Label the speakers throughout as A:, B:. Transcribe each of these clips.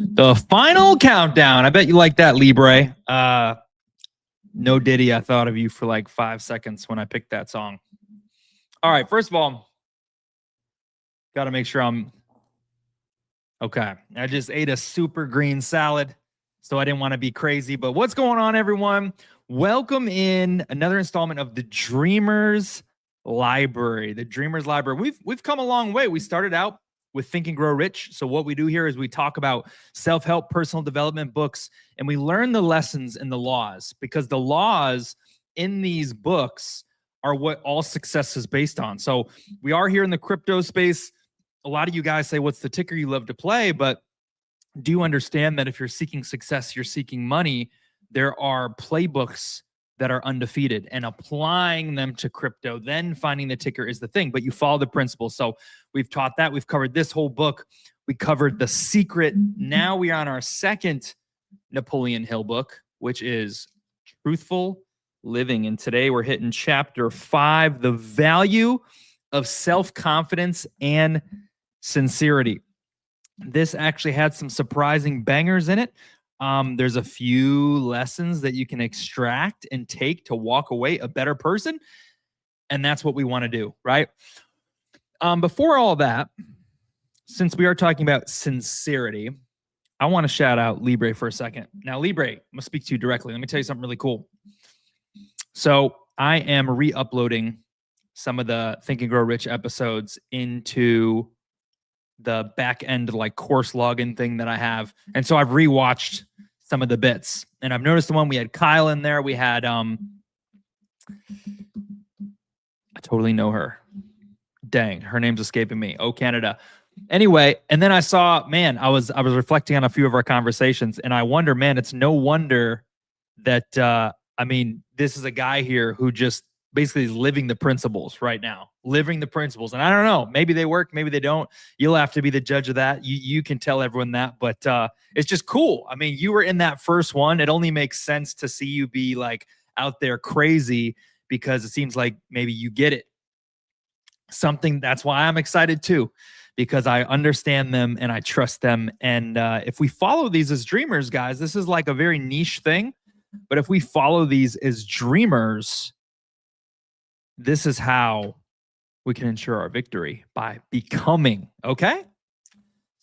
A: The final countdown. I bet you like that, Libre. No Diddy, I thought of you for like 5 seconds when I picked that song. All right, first of all, got to make sure I'm okay. I just ate a super green salad, so I didn't want to be crazy. But what's going on, everyone? Welcome in another installment of the Dreamers Library. The Dreamers Library. We've come a long way. We started out with Think and Grow Rich. So what we do here is we talk about self-help, personal development books, and we learn the lessons and the laws, because the laws in these books are what all success is based on. So we are here in the crypto space. A lot of you guys say, what's the ticker you love to play? But do you understand that if you're seeking success, you're seeking money, there are playbooks that are undefeated, and applying them to crypto, then finding the ticker is the thing, but you follow the principles. So we've taught that. We've covered this whole book. We covered The Secret. Now we are on our second Napoleon Hill book, which is Truthful Living. And today we're hitting chapter 5, The Value of Self-Confidence and Sincerity. This actually had some surprising bangers in it. There's a few lessons that you can extract and take to walk away a better person. And that's what we want to do, right? Before all that, since we are talking about sincerity, I want to shout out Libre for a second. Now, Libre, I'm going to speak to you directly. Let me tell you something really cool. So I am re-uploading some of the Think and Grow Rich episodes into the back end like course login thing that I have. And so I've rewatched some of the bits, and I've noticed the one we had Kyle in there. We had, I totally know her. Dang, her name's escaping me. Oh, Canada. Anyway, and then I saw, man, I was reflecting on a few of our conversations, and I wonder, man, it's no wonder that, I mean, this is a guy here who just basically is living the principles right now, living the principles. And I don't know, maybe they work, maybe they don't. You'll have to be the judge of that. You can tell everyone that, but it's just cool. I mean, you were in that first one. It only makes sense to see you be like out there crazy, because it seems like maybe you get it. That's why I'm excited too, because I understand them and I trust them. And if we follow these as dreamers, guys, this is like a very niche thing. But if we follow these as dreamers, this is how we can ensure our victory, by becoming, okay?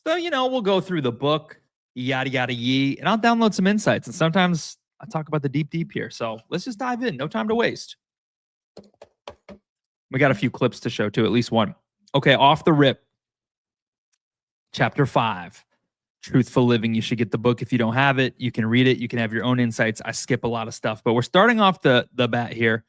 A: So, we'll go through the book, yada, yada, yee, and I'll download some insights. And sometimes I talk about the deep here. So let's just dive in. No time to waste. We got a few clips to show too, at least one. Okay, off the rip. Chapter 5, Truthful Living. You should get the book if you don't have it. You can read it. You can have your own insights. I skip a lot of stuff, but we're starting off the bat here.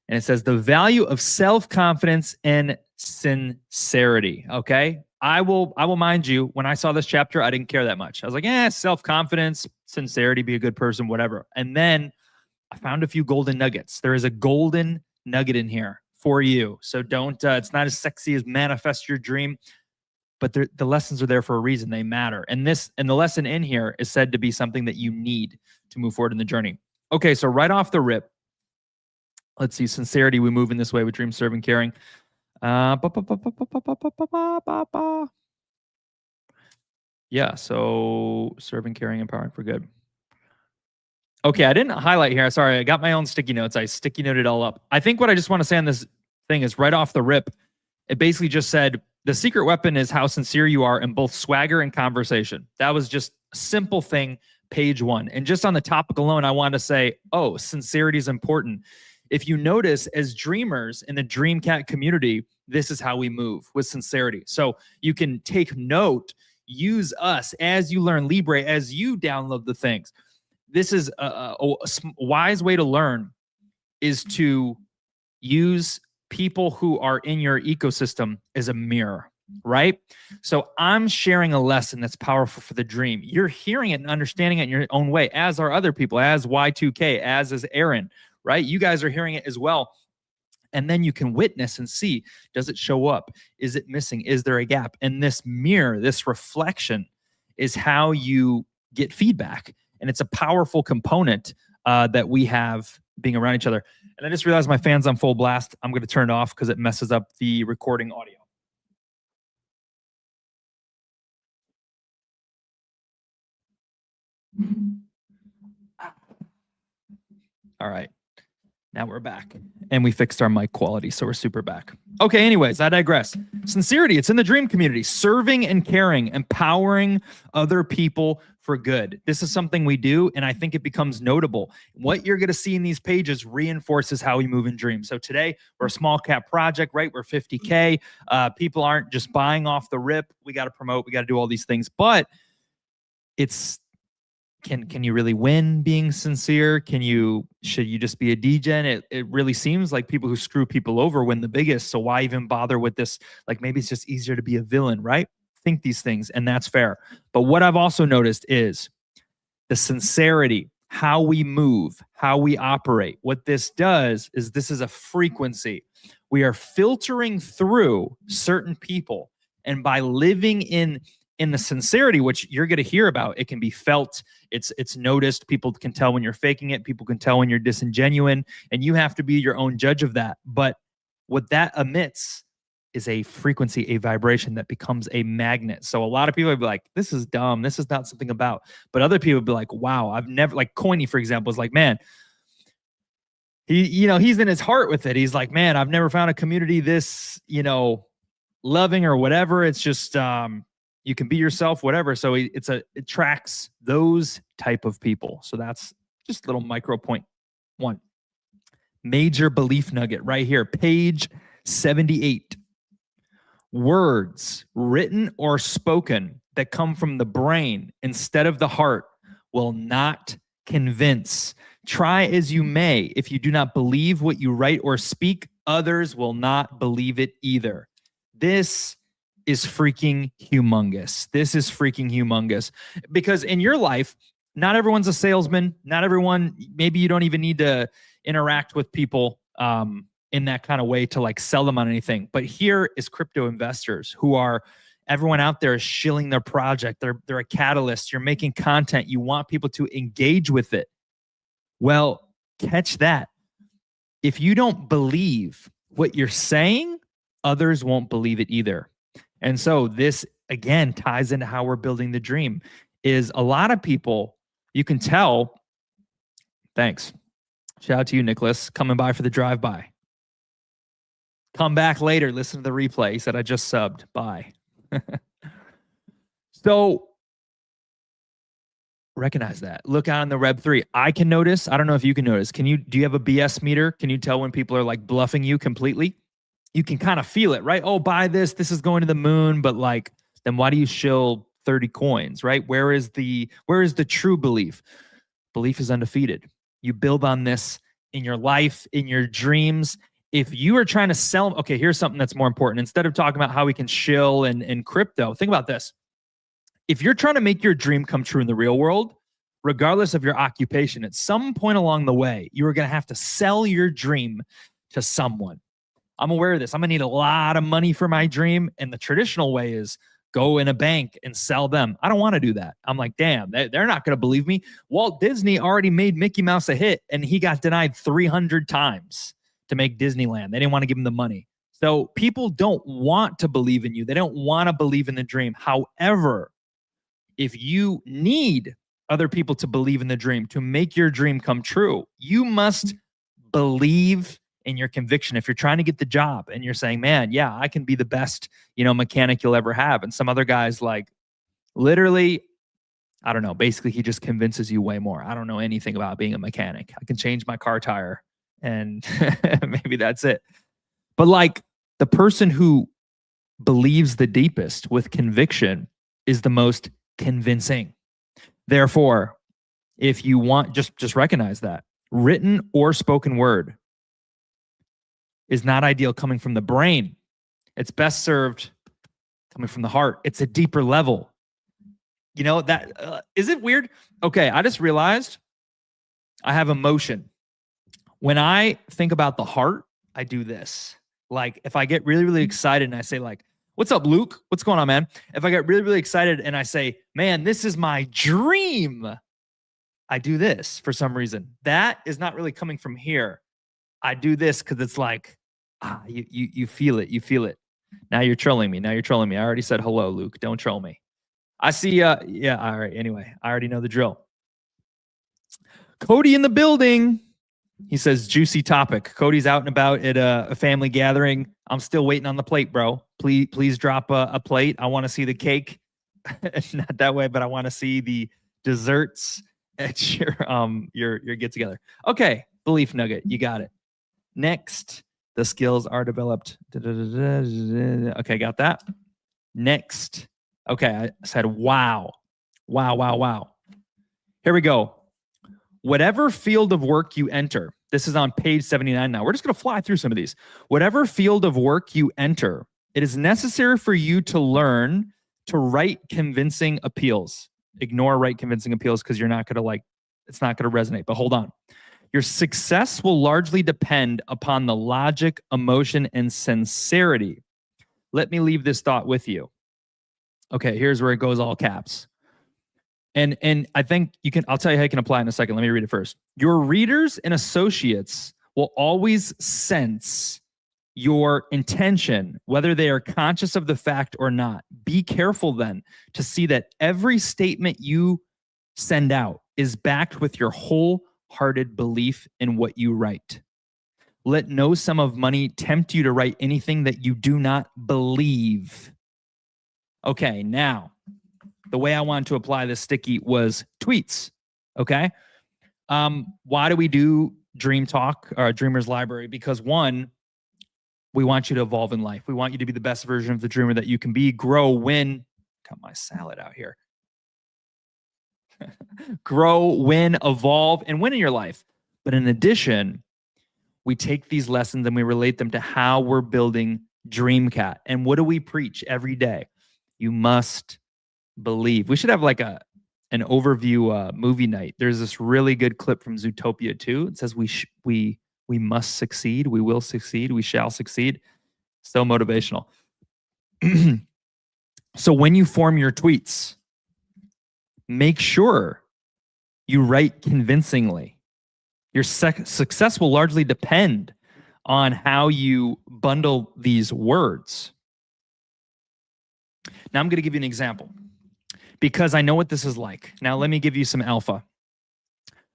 A: And it says the value of self-confidence and sincerity. Okay. I will mind you, when I saw this chapter, I didn't care that much. I was like, self-confidence, sincerity, be a good person, whatever. And then I found a few golden nuggets. There is a golden nugget in here for you. So don't, it's not as sexy as manifest your dream, but the lessons are there for a reason. They matter. And the lesson in here is said to be something that you need to move forward in the journey. Okay. So right off the rip, let's see, sincerity, we move in this way with dream, serving, caring. Yeah, so serving, caring, empowering for good. Okay, I didn't highlight here. Sorry, I got my own sticky notes. I sticky noted it all up. I think what I just want to say on this thing is right off the rip, it basically just said, the secret weapon is how sincere you are in both swagger and conversation. That was just a simple thing, page 1. And just on the topic alone, I wanted to say, oh, sincerity is important. If you notice, as dreamers in the Dreamcat community, this is how we move, with sincerity. So you can take note, use us as you learn Libre, as you download the things. This is a wise way to learn, is to use people who are in your ecosystem as a mirror, right? So I'm sharing a lesson that's powerful for the dream. You're hearing it and understanding it in your own way, as are other people, as Y2K, as is Aaron, right? You guys are hearing it as well. And then you can witness and see, does it show up? Is it missing? Is there a gap? And this mirror, this reflection, is how you get feedback. And it's a powerful component that we have being around each other. And I just realized my fan's on full blast. I'm going to turn it off because it messes up the recording audio. All right. Now we're back and we fixed our mic quality, so we're super back. Okay, anyways, I digress. Sincerity, it's in the dream community, serving and caring, empowering other people for good. This is something we do, and I think it becomes notable. What you're going to see in these pages reinforces how we move in dreams. So today, we're a small cap project, right? We're 50K. People aren't just buying off the rip. We got to promote, we got to do all these things, but it's can you really win being sincere? Should you just be a degen? It really seems like people who screw people over win the biggest. So why even bother with this? Like maybe it's just easier to be a villain, right? Think these things, and that's fair. But what I've also noticed is the sincerity, how we move, how we operate. What this does is this is a frequency. We are filtering through certain people, and by living in the sincerity, which you're going to hear about, it can be felt, it's noticed. People can tell when you're faking it. People can tell when you're disingenuine, and you have to be your own judge of that. But what that emits is a frequency, a vibration that becomes a magnet. So a lot of people would be like, this is dumb. This is not something about. But other people would be like, wow, I've never, like Coiny, for example, is like, man, he's in his heart with it. He's like, man, I've never found a community this, loving or whatever. It's just, you can be yourself, whatever. So it tracks those type of people. So that's just a little micro point one. Major belief nugget right here, page 78. Words written or spoken that come from the brain instead of the heart will not convince. Try as you may, if you do not believe what you write or speak, others will not believe it either. This is freaking humongous. This is freaking humongous. Because in your life, not everyone's a salesman. Not everyone, maybe you don't even need to interact with people in that kind of way to like sell them on anything. But here is crypto investors who are, everyone out there is shilling their project. They're a catalyst. You're making content. You want people to engage with it. Well, catch that. If you don't believe what you're saying, others won't believe it either. And so this, again, ties into how we're building the dream, is a lot of people, you can tell, thanks. Shout out to you, Nicholas, coming by for the drive-by. Come back later, listen to the replay. He said, I just subbed. Bye. So recognize that. Look out on the Web3. I can notice. I don't know if you can notice. Do you have a BS meter? Can you tell when people are like bluffing you completely? You can kind of feel it, right? Oh, buy this. This is going to the moon. But like, then why do you shill 30 coins, right? Where is the true belief? Belief is undefeated. You build on this in your life, in your dreams. If you are trying to sell, okay, here's something that's more important. Instead of talking about how we can shill and crypto, think about this. If you're trying to make your dream come true in the real world, regardless of your occupation, at some point along the way, you are going to have to sell your dream to someone. I'm aware of this. I'm going to need a lot of money for my dream. And the traditional way is go in a bank and sell them. I don't want to do that. I'm like, damn, they're not going to believe me. Walt Disney already made Mickey Mouse a hit, and he got denied 300 times to make Disneyland. They didn't want to give him the money. So people don't want to believe in you. They don't want to believe in the dream. However, if you need other people to believe in the dream, to make your dream come true, you must believe in your conviction. If you're trying to get the job and you're saying, man, yeah, I can be the best, mechanic you'll ever have. And some other guy's like, literally, I don't know, basically he just convinces you way more. I don't know anything about being a mechanic. I can change my car tire and maybe that's it. But like the person who believes the deepest with conviction is the most convincing. Therefore, if you want, just recognize that written or spoken word is not ideal coming from the brain. It's best served coming from the heart. It's a deeper level. Is it weird? Okay, I just realized I have emotion. When I think about the heart, I do this. Like if I get really, really excited and I say like, what's up, Luke? What's going on, man? If I get really, really excited and I say, man, this is my dream, I do this for some reason. That is not really coming from here. I do this because it's like, you feel it. You feel it. Now you're trolling me. I already said hello, Luke. Don't troll me. I see. Yeah. All right. Anyway, I already know the drill. Cody in the building. He says, juicy topic. Cody's out and about at a family gathering. I'm still waiting on the plate, bro. Please drop a plate. I want to see the cake. Not that way, but I want to see the desserts at your get together. Okay, belief nugget. You got it. Next, the skills are developed. Okay, got that. Next. Okay, I said, wow. Wow. Here we go. Whatever field of work you enter, this is on page 79 now. We're just going to fly through some of these. Whatever field of work you enter, it is necessary for you to learn to write convincing appeals. Ignore write convincing appeals because you're not going to it's not going to resonate. But hold on. Your success will largely depend upon the logic, emotion, and sincerity. Let me leave this thought with you. Okay, here's where it goes all caps. And I think I'll tell you how you can apply it in a second. Let me read it first. Your readers and associates will always sense your intention, whether they are conscious of the fact or not. Be careful then to see that every statement you send out is backed with your wholehearted belief in what you write. Let no sum of money tempt you to write anything that you do not believe. Okay, now, the way I wanted to apply this sticky was tweets. Okay. Why do we do Dream Talk or Dreamers Library? Because one, we want you to evolve in life. We want you to be the best version of the dreamer that you can be, grow, win. Got my salad out here. Grow, win, evolve, and win in your life. But in addition, we take these lessons and we relate them to how we're building DreamCat. And what do we preach every day? You must believe. We should have like an overview movie night. There's this really good clip from Zootopia 2. It says we must succeed. We will succeed. We shall succeed. So motivational. So when you form your tweets, make sure you write convincingly. Your success will largely depend on how you bundle these words. Now I'm going to give you an example because I know what this is like. Now let me give you some alpha.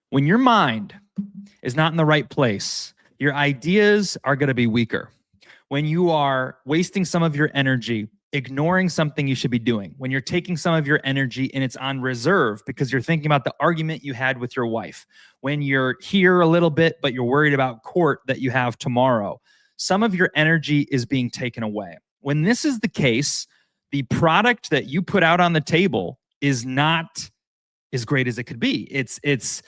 A: When your mind is not in the right place, your ideas are going to be weaker. When you are wasting some of your energy, ignoring something you should be doing, when you're taking some of your energy and it's on reserve because you're thinking about the argument you had with your wife, when you're here a little bit, but you're worried about court that you have tomorrow, some of your energy is being taken away. When this is the case, the product that you put out on the table is not as great as it could be. It's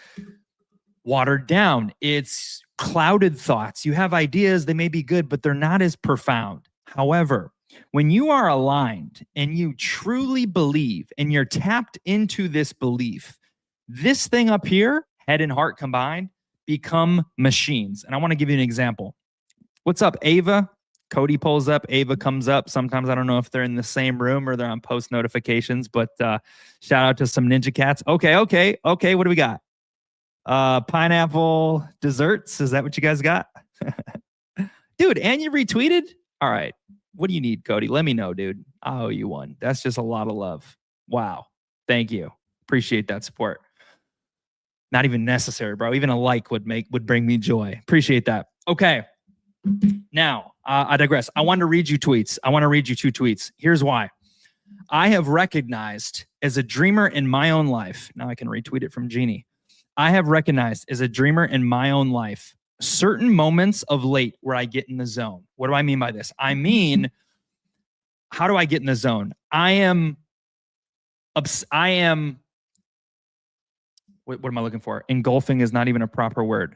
A: watered down. It's clouded thoughts. You have ideas, they may be good, but they're not as profound. However, when you are aligned and you truly believe and you're tapped into this belief, this thing up here, head and heart combined, become machines. And I want to give you an example. What's up, Ava? Cody pulls up, Ava comes up. Sometimes I don't know if they're in the same room or they're on post notifications, but shout out to some Ninja Cats. Okay. What do we got? Pineapple desserts. Is that what you guys got? Dude, and you retweeted? All right. What do you need, Cody? Let me know, dude. I owe you one. That's just a lot of love. Wow. Thank you. Appreciate that support. Not even necessary, bro. Even a like would bring me joy. Appreciate that. Okay. Now, I digress. I want to read you tweets. I want to read you 2 tweets. Here's why. I have recognized as a dreamer in my own life, now I can retweet it from Jeannie. I have recognized as a dreamer in my own life, certain moments of late where I get in the zone. What do I mean by this? I mean, how do I get in the zone? I am, what am I looking for? Engulfing is not even a proper word.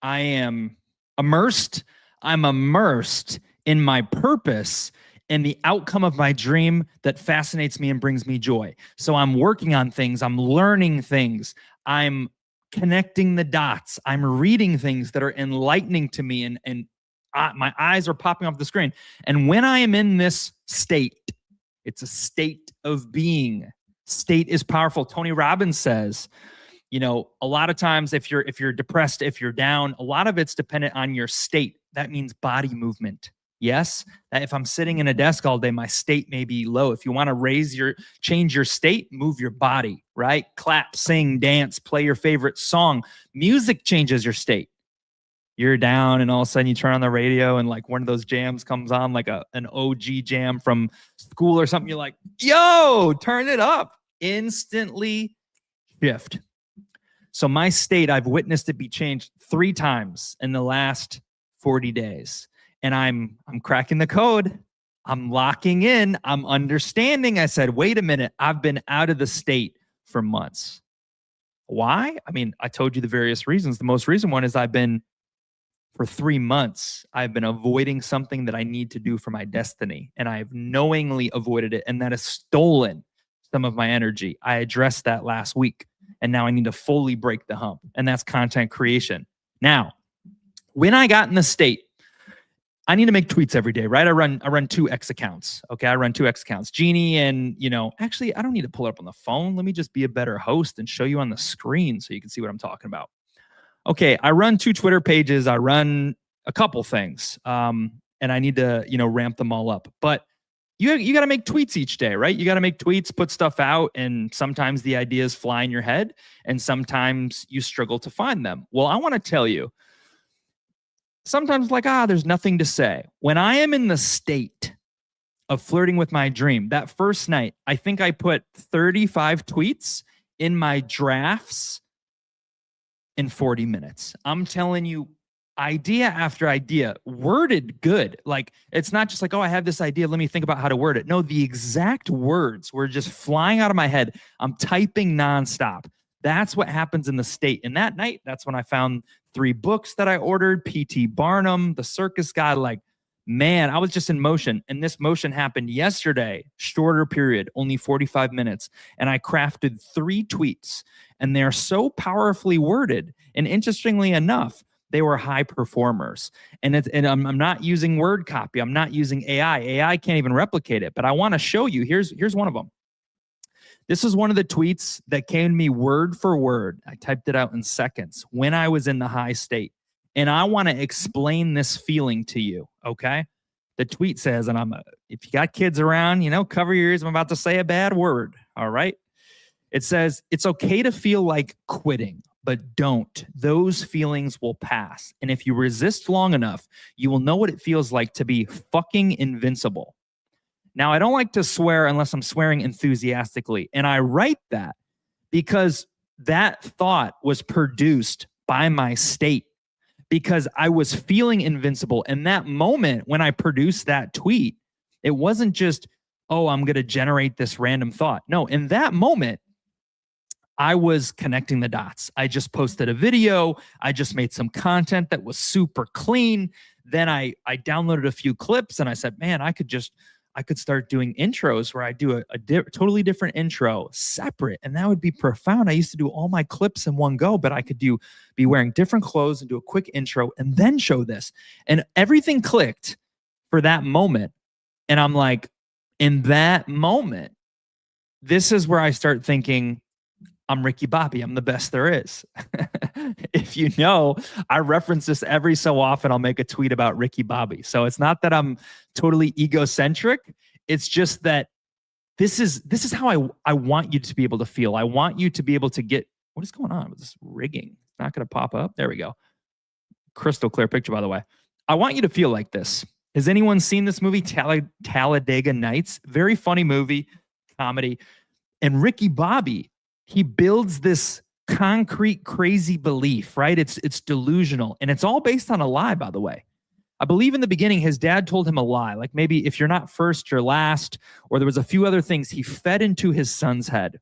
A: I am immersed. I'm immersed in my purpose and the outcome of my dream that fascinates me and brings me joy. So I'm working on things. I'm learning things. I'm connecting the dots. I'm reading things that are enlightening to me and my eyes are popping off the screen. And when I am in this state, it's a state of being. State is powerful. Tony Robbins says, you know, a lot of times if you're depressed, if you're down, a lot of it's dependent on your state. That means body movement. Yes. If I'm sitting in a desk all day, my state may be low. If you want to change your state, move your body, right? Clap, sing, dance, play your favorite song. Music changes your state. You're down and all of a sudden you turn on the radio and like one of those jams comes on, like an OG jam from school or something. You're like, yo, turn it up. Instantly shift. So my state, I've witnessed it be changed 3 times in the last 40 days. And I'm cracking the code. I'm locking in. I'm understanding. I said, wait a minute. I've been out of the state for months. Why? I mean, I told you the various reasons. The most recent one is for 3 months, I've been avoiding something that I need to do for my destiny. And I have knowingly avoided it. And that has stolen some of my energy. I addressed that last week. And now I need to fully break the hump. And that's content creation. Now, when I got in the state, I need to make tweets every day, right? I run 2 X accounts. Okay. I run 2 X accounts. Genie and, actually, I don't need to pull it up on the phone. Let me just be a better host and show you on the screen so you can see what I'm talking about. Okay. I run 2 Twitter pages. I run a couple things. And I need to, ramp them all up. But you got to make tweets each day, right? You got to make tweets, put stuff out. And sometimes the ideas fly in your head and sometimes you struggle to find them. Well, I want to tell you, sometimes there's nothing to say. When I am in the state of flirting with my dream, that first night, I think I put 35 tweets in my drafts in 40 minutes. I'm telling you, idea after idea, worded good. Like, it's not just like, oh, I have this idea, let me think about how to word it. No, the exact words were just flying out of my head. I'm typing nonstop. That's what happens in the state. And that night, that's when I found 3 books that I ordered, P.T. Barnum, The Circus Guy. Like, man, I was just in motion. And this motion happened yesterday, shorter period, only 45 minutes. And I crafted 3 tweets. And they're so powerfully worded. And interestingly enough, they were high performers. And I'm not using word copy. I'm not using AI. AI can't even replicate it. But I want to show you. Here's one of them. This is one of the tweets that came to me word for word. I typed it out in seconds when I was in the high state. And I want to explain this feeling to you, okay? The tweet says, and if you got kids around, cover your ears. I'm about to say a bad word, all right? It says, it's okay to feel like quitting, but don't. Those feelings will pass. And if you resist long enough, you will know what it feels like to be fucking invincible. Now, I don't like to swear unless I'm swearing enthusiastically. And I write that because that thought was produced by my state, because I was feeling invincible. And that moment when I produced that tweet, it wasn't just, oh, I'm going to generate this random thought. No, in that moment, I was connecting the dots. I just posted a video. I just made some content that was super clean. Then I downloaded a few clips and I said, man, I could start doing intros where I do a totally different intro separate. And that would be profound. I used to do all my clips in one go, but I could be wearing different clothes and do a quick intro and then show this. And everything clicked for that moment. And I'm like, in that moment, this is where I start thinking, I'm Ricky Bobby. I'm the best there is. If you know, I reference this every so often. I'll make a tweet about Ricky Bobby. So it's not that I'm totally egocentric. It's just that this is how I want you to be able to feel. I want you to be able to get, what is going on with this rigging? It's not going to pop up. There we go. Crystal clear picture, by the way. I want you to feel like this. Has anyone seen this movie, Talladega Nights? Very funny movie, comedy. And Ricky Bobby, he builds this concrete, crazy belief, right? It's delusional. And it's all based on a lie, by the way. I believe in the beginning, his dad told him a lie. Like maybe if you're not first, you're last. Or there was a few other things he fed into his son's head.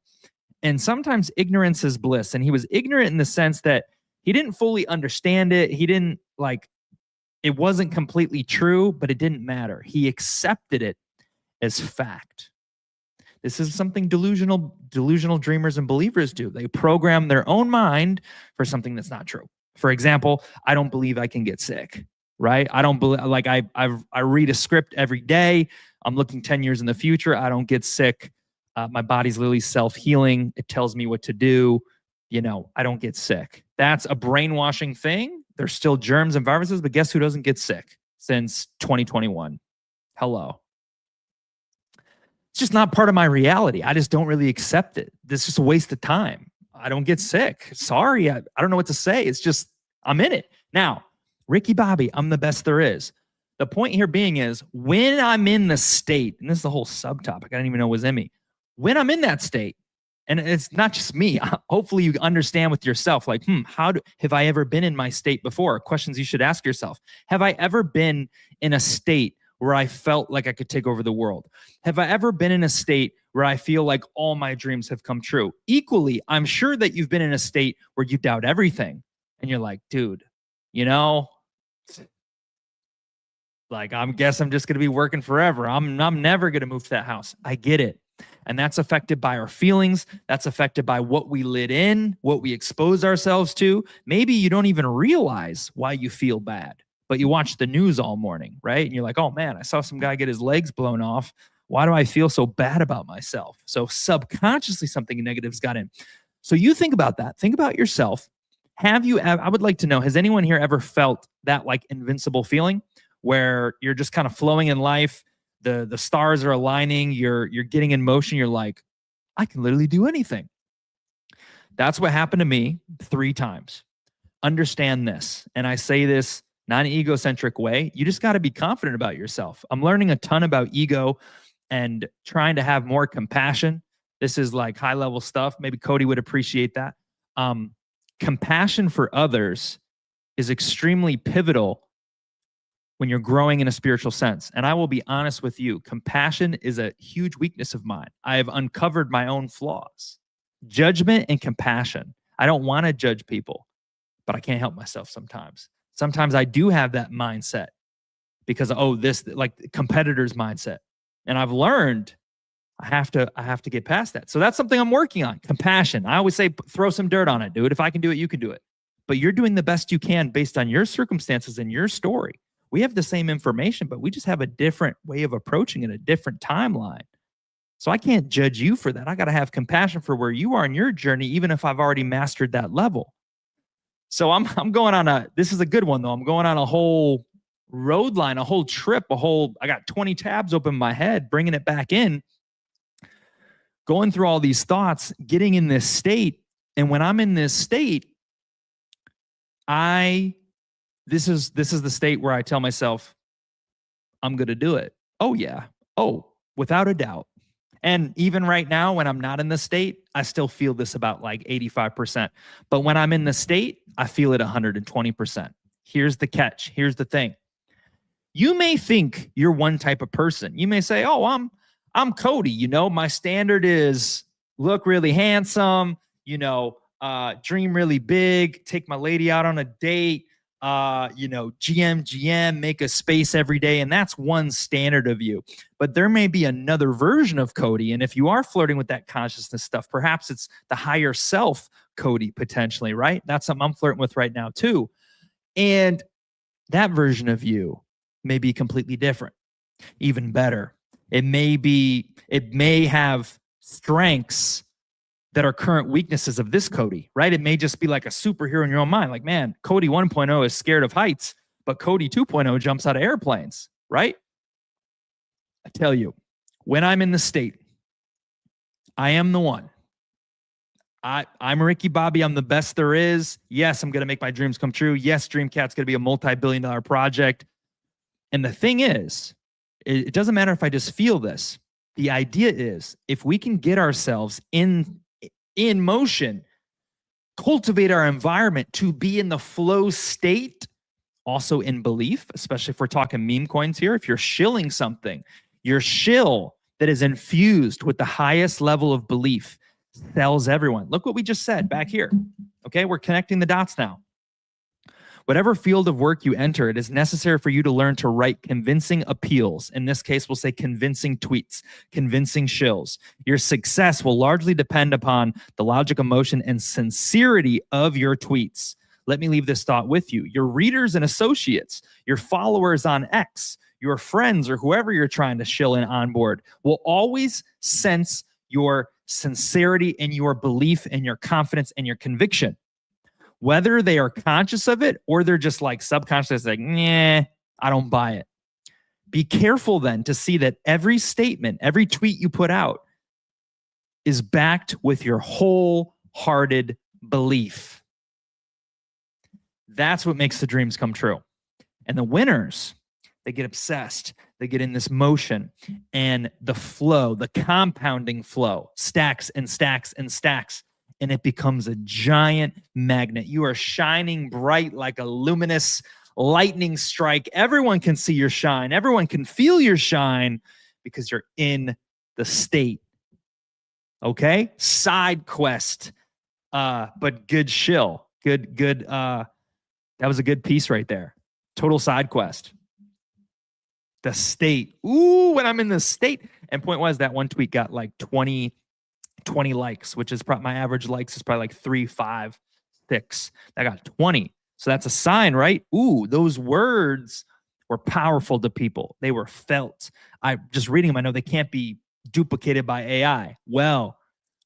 A: And sometimes ignorance is bliss. And he was ignorant in the sense that he didn't fully understand it. He didn't it wasn't completely true, but it didn't matter. He accepted it as fact. This is something delusional dreamers and believers do. They program their own mind for something that's not true. For example, I don't believe I can get sick, right? I don't believe, I read a script every day. I'm looking 10 years in the future. I don't get sick. My body's literally self-healing. It tells me what to do. I don't get sick. That's a brainwashing thing. There's still germs and viruses, but guess who doesn't get sick? since 2021. Hello. It's just not part of my reality. I just don't really accept it. This is just a waste of time. I don't get sick. Sorry. I don't know what to say. It's just, I'm in it. Now, Ricky Bobby, I'm the best there is. The point here being is when I'm in the state, and this is the whole subtopic, I didn't even know was in me. When I'm in that state, and it's not just me, hopefully you understand with yourself, like, have I ever been in my state before? Questions you should ask yourself. Have I ever been in a state where I felt like I could take over the world? Have I ever been in a state where I feel like all my dreams have come true? Equally, I'm sure that you've been in a state where you doubt everything and you're like, dude, like, I guess I'm just going to be working forever. I'm never going to move to that house. I get it. And that's affected by our feelings. That's affected by what we let in, what we expose ourselves to. Maybe you don't even realize why you feel bad, but you watch the news all morning, right? And you're like, oh man, I saw some guy get his legs blown off. Why do I feel so bad about myself? So subconsciously something negative's got in. So you think about that. Think about yourself. I would like to know, has anyone here ever felt that like invincible feeling where you're just kind of flowing in life? The stars are aligning, you're getting in motion, you're like, I can literally do anything. That's what happened to me 3 times. Understand this, and I say this not in an egocentric way. You just got to be confident about yourself. I'm learning a ton about ego and trying to have more compassion. This is like high level stuff. Maybe Cody would appreciate that. Compassion for others is extremely pivotal when you're growing in a spiritual sense. And I will be honest with you, compassion is a huge weakness of mine. I have uncovered my own flaws. Judgment and compassion. I don't want to judge people, but I can't help myself sometimes. Sometimes I do have that mindset because, this like competitor's mindset. And I've learned I have to get past that. So that's something I'm working on. Compassion. I always say, throw some dirt on it, dude. If I can do it, you can do it. But you're doing the best you can based on your circumstances and your story. We have the same information, but we just have a different way of approaching it, a different timeline. So I can't judge you for that. I got to have compassion for where you are in your journey, even if I've already mastered that level. So I'm going on this is a good one though. I'm going on a whole road line, a whole trip, I got 20 tabs open in my head, bringing it back in, going through all these thoughts, getting in this state. And when I'm in this state, this is the state where I tell myself, I'm going to do it. Oh yeah. Oh, without a doubt. And even right now, when I'm not in the state, I still feel this about like 85%. But when I'm in the state, I feel it 120%. Here's the catch. Here's the thing. You may think you're one type of person. You may say, oh, I'm Cody. My standard is look really handsome, dream really big, take my lady out on a date, GM, make a space every day. And that's one standard of you. But there may be another version of Cody. And if you are flirting with that consciousness stuff, perhaps it's the higher self Cody potentially, right? That's something I'm flirting with right now too. And that version of you may be completely different, even better. It may have strengths that are current weaknesses of this Cody, right? It may just be like a superhero in your own mind. Like, man, Cody 1.0 is scared of heights, but Cody 2.0 jumps out of airplanes, right? I tell you, when I'm in the state, I am the one. I'm Ricky Bobby. I'm the best there is. Yes, I'm going to make my dreams come true. Yes, Dreamcat's going to be a multi-billion-dollar project. And the thing is, it doesn't matter if I just feel this. The idea is, if we can get ourselves in motion, cultivate our environment to be in the flow state, also in belief, especially if we're talking meme coins here. If you're shilling something, your shill that is infused with the highest level of belief sells everyone. Look what we just said back here. Okay, we're connecting the dots now. Whatever field of work you enter, it is necessary for you to learn to write convincing appeals. In this case, we'll say convincing tweets, convincing shills. Your success will largely depend upon the logic, emotion, and sincerity of your tweets. Let me leave this thought with you. Your readers and associates, your followers on X, your friends, or whoever you're trying to shill in on board will always sense your sincerity and your belief and your confidence and your conviction. Whether they are conscious of it or they're just like subconscious, like, nah, I don't buy it. Be careful then to see that every statement, every tweet you put out is backed with your wholehearted belief. That's what makes the dreams come true. And the winners, they get obsessed. They get in this motion, and the flow, the compounding flow, stacks and stacks and stacks, and it becomes a giant magnet. You are shining bright like a luminous lightning strike. Everyone can see your shine. Everyone can feel your shine because you're in the state. Okay? Side quest, but good shill. Good. That was a good piece right there. Total side quest. The state. Ooh, when I'm in the state. And point was that one tweet got like 20 likes, which is probably my average likes is probably like 3, 5, 6. I got 20. So that's a sign, right? Ooh, those words were powerful to people. They were felt. I just reading them, I know they can't be duplicated by AI. Well,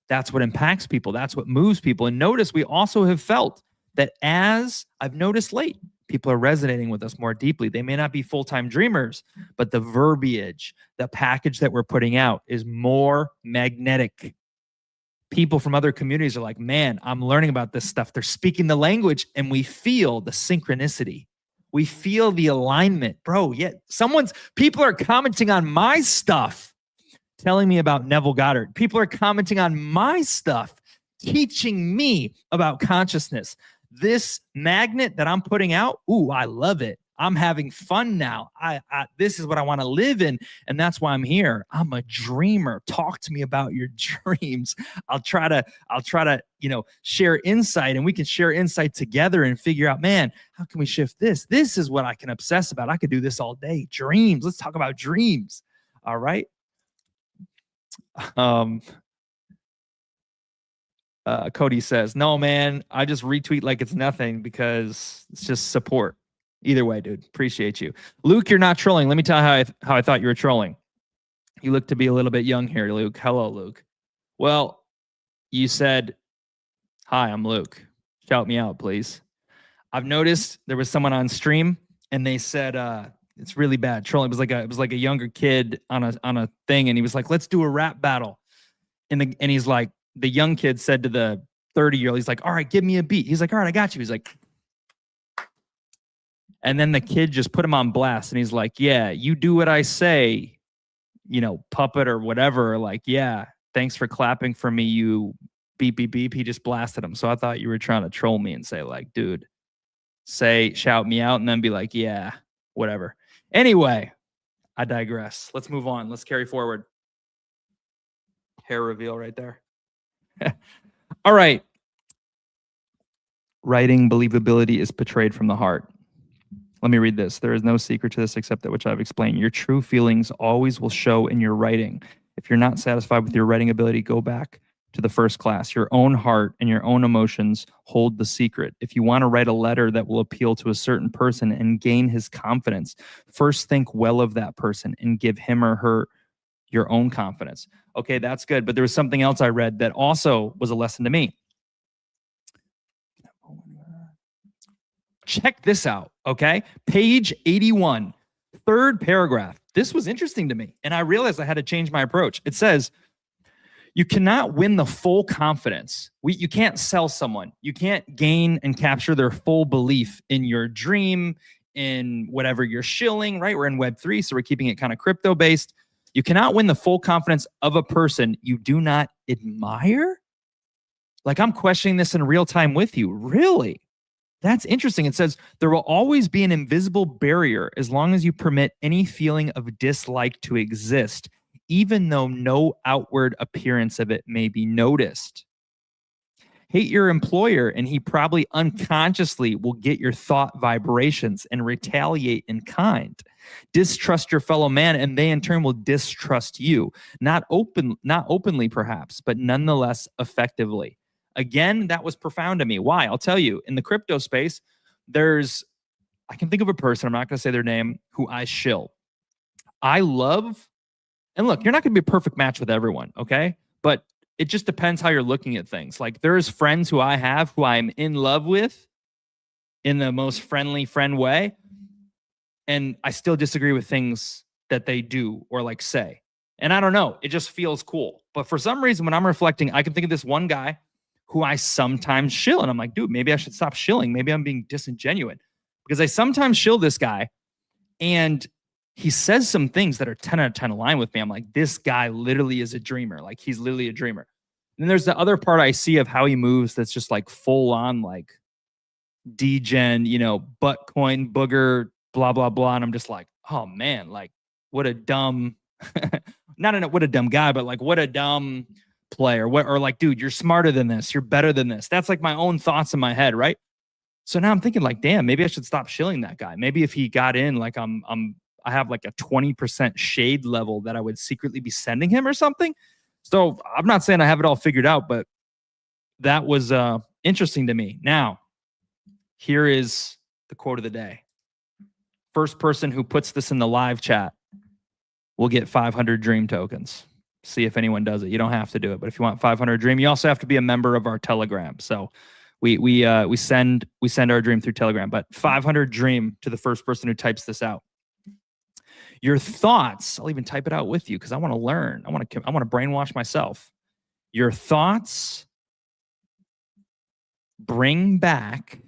A: that's what impacts people. That's what moves people. And notice we also have felt that, as I've noticed late, people are resonating with us more deeply. They may not be full-time dreamers, but the verbiage, the package that we're putting out is more magnetic. People from other communities are like, man, I'm learning about this stuff. They're speaking the language, and we feel the synchronicity. We feel the alignment. Bro, yeah, people are commenting on my stuff, telling me about Neville Goddard. People are commenting on my stuff, teaching me about consciousness. This magnet that I'm putting out, ooh, I love it. I'm having fun now. This is what I want to live in, and that's why I'm here. I'm a dreamer. Talk to me about your dreams. I'll try to, share insight, and we can share insight together and figure out, man, how can we shift this? This is what I can obsess about. I could do this all day. Dreams. Let's talk about dreams. All right. Cody says, no, man, I just retweet like it's nothing because it's just support. Either way, dude, appreciate you. Luke, you're not trolling. Let me tell you how I thought you were trolling. You look to be a little bit young here, Luke. Hello, Luke. Well, you said, hi, I'm Luke. Shout me out, please. I've noticed there was someone on stream, and they said, it's really bad trolling. It was like a younger kid on a thing, and he was like, let's do a rap battle. And he's like, the young kid said to the 30-year-old, he's like, all right, give me a beat. He's like, all right, I got you. He's like, and then the kid just put him on blast, and he's like, yeah, you do what I say, puppet or whatever. Like, yeah, thanks for clapping for me, you beep, beep, beep. He just blasted him. So I thought you were trying to troll me and say, like, dude, shout me out, and then be like, yeah, whatever. Anyway, I digress. Let's move on. Let's carry forward. Hair reveal right there. All right. Writing believability is portrayed from the heart. Let me read this. There is no secret to this except that which I've explained. Your true feelings always will show in your writing. If you're not satisfied with your writing ability, go back to the first class. Your own heart and your own emotions hold the secret. If you want to write a letter that will appeal to a certain person and gain his confidence, first think well of that person and give him or her your own confidence. Okay, that's good. But there was something else I read that also was a lesson to me. Check this out, okay? Page 81, third paragraph. This was interesting to me, and I realized I had to change my approach. It says, you cannot win the full confidence. You can't sell someone. You can't gain and capture their full belief in your dream, in whatever you're shilling, right? We're in Web3, so we're keeping it kind of crypto-based. You cannot win the full confidence of a person you do not admire? Like, I'm questioning this in real time with you. Really? That's interesting. It says, there will always be an invisible barrier as long as you permit any feeling of dislike to exist, even though no outward appearance of it may be noticed. Hate your employer, and he probably unconsciously will get your thought vibrations and retaliate in kind. Distrust your fellow man, and they in turn will distrust you. Not openly perhaps, but nonetheless effectively. Again, that was profound to me. Why? I'll tell you. In the crypto space, I can think of a person, I'm not going to say their name, who I shill. I love, and look, you're not going to be a perfect match with everyone, okay? But it just depends how you're looking at things. Like, there's friends who I have who I'm in love with in the most friendly friend way. and I still disagree with things that they do or like say. And I don't know, it just feels cool. But for some reason, when I'm reflecting, I can think of this one guy who I sometimes shill. And I'm like, dude, maybe I should stop shilling. Maybe I'm being disingenuous because I sometimes shill this guy and he says some things that are 10 out of 10 align with me. I'm like, this guy literally is a dreamer. Like he's literally a dreamer. And then there's the other part I see of how he moves that's just like full on like degen, butt coin booger, blah, blah, blah. And I'm just like, oh man, like what a dumb, what a dumb guy, but like what a dumb player. Or like, dude, you're smarter than this. You're better than this. That's like my own thoughts in my head, right? So now I'm thinking like, damn, maybe I should stop shilling that guy. Maybe if he got in, like I have like a 20% shade level that I would secretly be sending him or something. So I'm not saying I have it all figured out, but that was interesting to me. Now, here is the quote of the day. First person who puts this in the live chat will get 500 dream tokens. See if anyone does it. You don't have to do it, but if you want 500 dream, you also have to be a member of our Telegram. So we send our dream through Telegram, but 500 dream to the first person who types this out. Your thoughts, I'll even type it out with you because I want to learn. I want to brainwash myself. Your thoughts bring back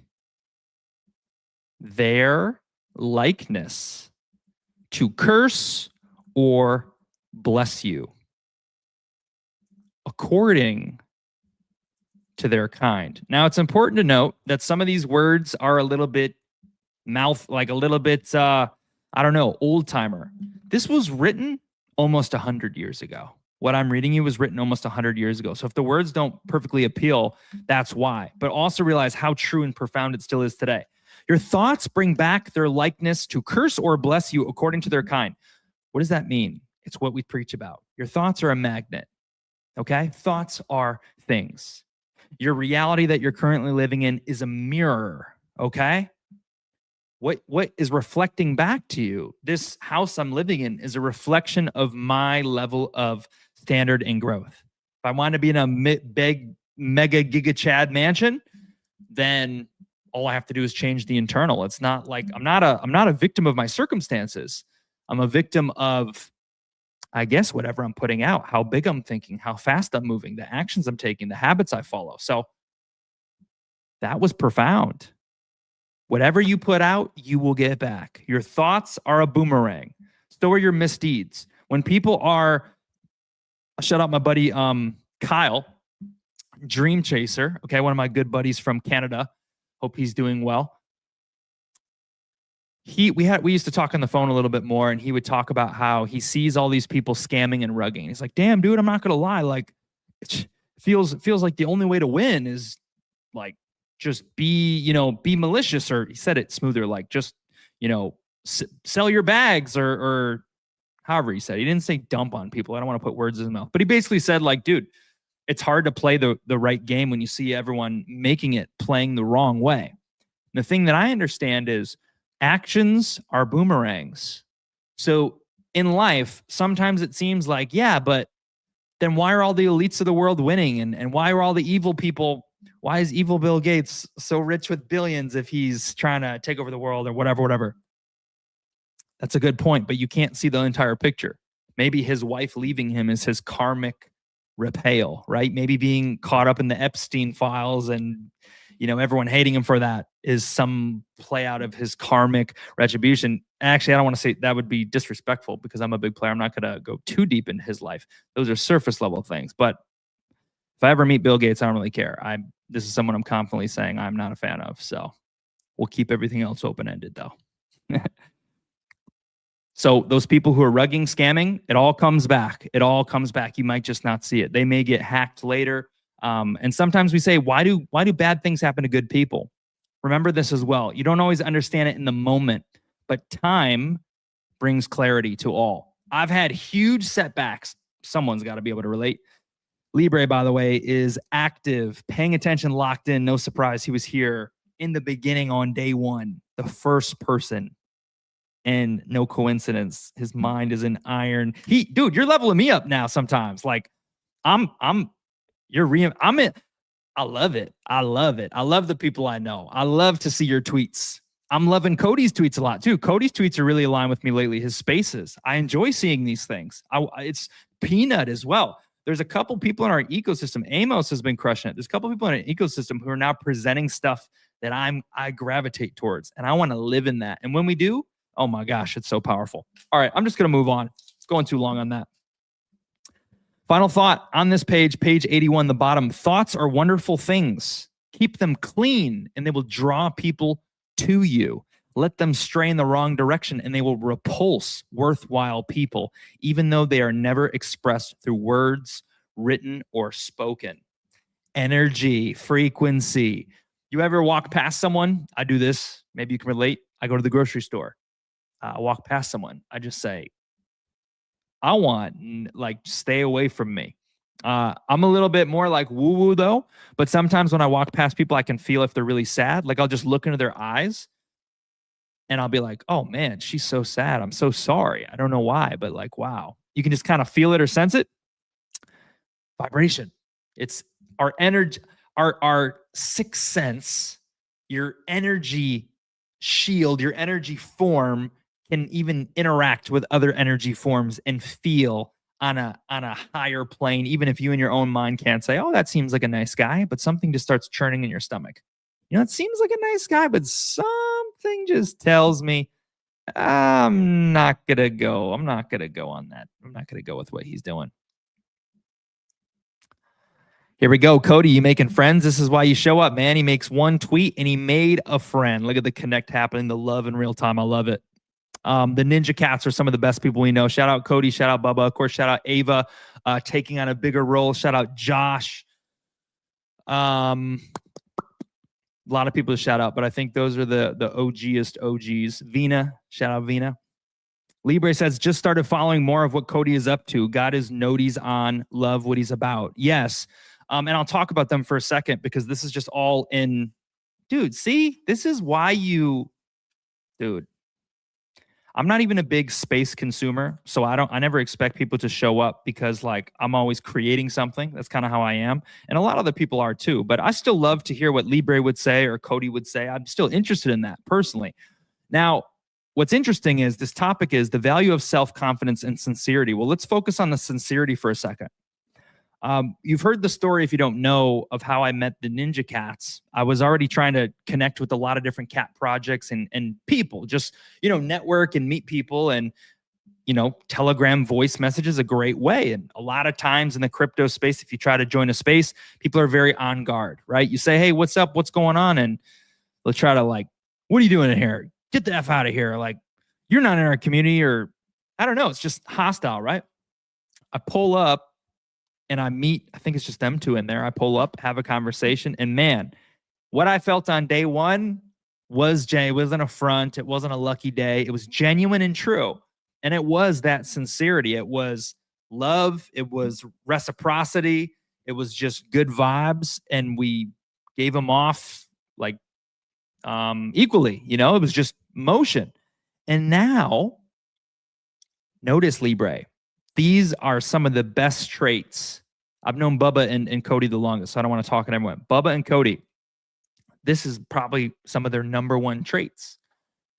A: their likeness to curse or bless you according to their kind. Now, it's important to note that some of these words are a little bit old timer. This was written almost 100 years ago. What I'm reading you was written almost 100 years ago. So if the words don't perfectly appeal, that's why. But also realize how true and profound it still is today. Your thoughts bring back their likeness to curse or bless you according to their kind. What does that mean? It's what we preach about. Your thoughts are a magnet, okay? Thoughts are things. Your reality that you're currently living in is a mirror, okay? What is reflecting back to you? This house I'm living in is a reflection of my level of standard and growth. If I want to be in a big, mega, giga Chad mansion, then all I have to do is change the internal. It's not like I'm not a victim of my circumstances. I'm a victim of, I guess, whatever I'm putting out, how big I'm thinking, how fast I'm moving, the actions I'm taking, the habits I follow. So that was profound. Whatever you put out, you will get back. Your thoughts are a boomerang. So are your misdeeds. When people are, I'll shout out my buddy Kyle, Dream Chaser, okay, one of my good buddies from Canada. Hope he's doing well. We used to talk on the phone a little bit more, and he would talk about how he sees all these people scamming and rugging. He's like, damn, dude, I'm not gonna lie. Like, it feels like the only way to win is like just be malicious, or he said it smoother, like just, sell your bags or however he said. He didn't say dump on people. I don't want to put words in his mouth, but he basically said like, dude, it's hard to play the right game when you see everyone making it playing the wrong way. And the thing that I understand is actions are boomerangs. So in life, sometimes it seems like, yeah, but then why are all the elites of the world winning? And why are all the evil people, why is evil Bill Gates so rich with billions if he's trying to take over the world or whatever? That's a good point, but you can't see the entire picture. Maybe his wife leaving him is his karmic repayal, right? Maybe being caught up in the Epstein files and, everyone hating him for that is some play out of his karmic retribution. Actually, I don't want to say that would be disrespectful because I'm a big player. I'm not going to go too deep into his life. Those are surface level things. But if I ever meet Bill Gates, I don't really care. This is someone I'm confidently saying I'm not a fan of. So we'll keep everything else open-ended though. So those people who are rugging, scamming, it all comes back. It all comes back. You might just not see it. They may get hacked later. And sometimes we say, why do bad things happen to good people? Remember this as well. You don't always understand it in the moment, but time brings clarity to all. I've had huge setbacks. Someone's got to be able to relate. Libre, by the way, is active, paying attention, locked in. No surprise. He was here in the beginning on day one, the first person. And no coincidence, his mind is in iron. Dude, you're leveling me up now sometimes. Like I love it. I love it. I love the people I know. I love to see your tweets. I'm loving Cody's tweets a lot too. Cody's tweets are really aligned with me lately. His spaces. I enjoy seeing these things. It's Peanut as well. There's a couple people in our ecosystem. Amos has been crushing it. There's a couple people in our ecosystem who are now presenting stuff that I gravitate towards, and I want to live in that. And when we do, oh my gosh, it's so powerful. All right, I'm just going to move on. It's going too long on that. Final thought on this page, page 81, the bottom. Thoughts are wonderful things. Keep them clean, and they will draw people to you. Let them stray in the wrong direction, and they will repulse worthwhile people, even though they are never expressed through words, written, or spoken. Energy, frequency. You ever walk past someone? I do this. Maybe you can relate. I go to the grocery store. I walk past someone. I just say, I want, like, stay away from me. I'm a little bit more like woo-woo though, but sometimes when I walk past people, I can feel if they're really sad. Like I'll just look into their eyes and I'll be like, oh man, she's so sad. I'm so sorry. I don't know why, but like, wow. You can just kind of feel it or sense it. Vibration. It's our energy, our sixth sense, your energy shield, your energy form can even interact with other energy forms and feel on a higher plane, even if you in your own mind can't say, oh, that seems like a nice guy, but something just starts churning in your stomach. You know, it seems like a nice guy, but something just tells me I'm not going to go. I'm not going to go on that. I'm not going to go with what he's doing. Here we go. Cody, you making friends? This is why you show up, man. He makes one tweet and he made a friend. Look at the connect happening, the love in real time. I love it. The Ninja Cats are some of the best people we know. Shout out Cody. Shout out Bubba. Of course, shout out Ava taking on a bigger role. Shout out Josh. A lot of people to shout out, but I think those are the OGest OGs. Vina. Shout out Vina. Libre says, just started following more of what Cody is up to. Got his noties on. Love what he's about. Yes. And I'll talk about them for a second because this is just all in. Dude, see? This is why you... Dude. I'm not even a big space consumer, so I never expect people to show up because like I'm always creating something. That's kind of how I am. And a lot of other people are too, but I still love to hear what Libre would say or Cody would say. I'm still interested in that personally. Now, what's interesting is this topic is the value of self-confidence and sincerity. Well, let's focus on the sincerity for a second. You've heard the story, if you don't know, of how I met the Ninja Cats. I was already trying to connect with a lot of different cat projects and people, just, you know, network and meet people. And, you know, Telegram voice message is a great way. And a lot of times in the crypto space, if you try to join a space, people are very on guard, right? You say, hey, what's up? What's going on? And they'll try to like, what are you doing in here? Get the F out of here. Like, you're not in our community, or I don't know. It's just hostile, right? I pull up. And I meet, I think it's just them two in there. I pull up, have a conversation, and man, what I felt on day one it wasn't a front. It wasn't a lucky day. It was genuine and true. And it was that sincerity. It was love. It was reciprocity. It was just good vibes. And we gave them off like equally, you know, it was just motion. And now, notice Libre. These are some of the best traits. I've known Bubba and Cody the longest, so I don't want to talk at everyone. Bubba and Cody, this is probably some of their number one traits.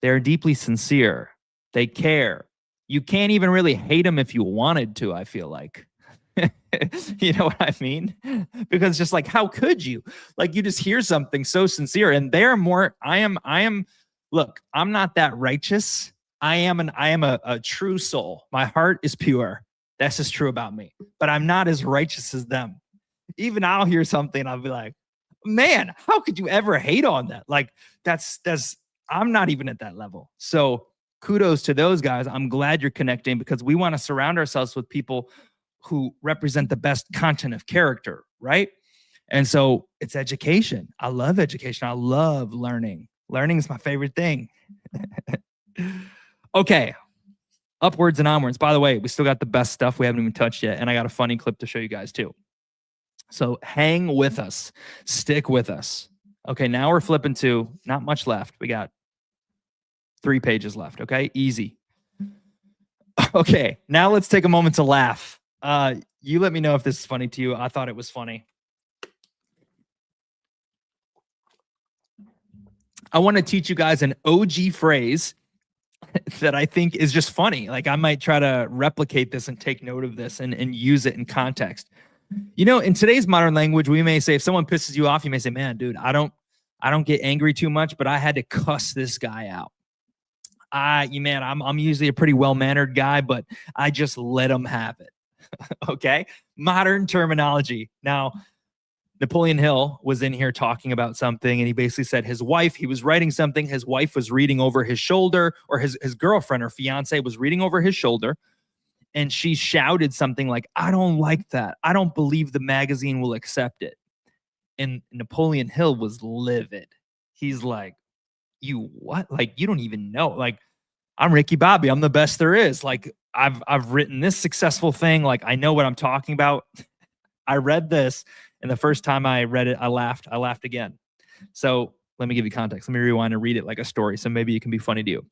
A: They're deeply sincere. They care. You can't even really hate them if you wanted to, I feel like. You know what I mean? Because it's just like, how could you? Like, you just hear something so sincere, and they're more, look, I'm not that righteous. I am a true soul. My heart is pure. That's just true about me. But I'm not as righteous as them. Even I'll hear something, I'll be like, man, how could you ever hate on that? Like, I'm not even at that level. So kudos to those guys. I'm glad you're connecting because we want to surround ourselves with people who represent the best content of character, right? And so it's education. I love education. I love learning. Learning is my favorite thing. Okay, upwards and onwards. By the way, we still got the best stuff we haven't even touched yet, and I got a funny clip to show you guys too. So hang with us. Stick with us. Okay, now we're flipping to not much left. We got 3 pages left, okay? Easy. Okay, now let's take a moment to laugh. You let me know if this is funny to you. I thought it was funny. I want to teach you guys an OG phrase that I think is just funny. Like I might try to replicate this and take note of this and use it in context. You know, in today's modern language, we may say if someone pisses you off, you may say, "Man, dude, I don't get angry too much, but I had to cuss this guy out. I'm usually a pretty well-mannered guy, but I just let him have it." Okay? Modern terminology. Now, Napoleon Hill was in here talking about something, and he basically said he was writing something, his wife was reading over his shoulder, or his girlfriend or fiance was reading over his shoulder, and she shouted something like, "I don't like that. I don't believe the magazine will accept it." And Napoleon Hill was livid. He's like, "You what? Like, you don't even know. Like, I'm Ricky Bobby. I'm the best there is. Like, I've written this successful thing. Like, I know what I'm talking about." I read this, and the first time I read it, I laughed. I laughed again. So let me give you context. Let me rewind and read it like a story. So maybe it can be funny to you.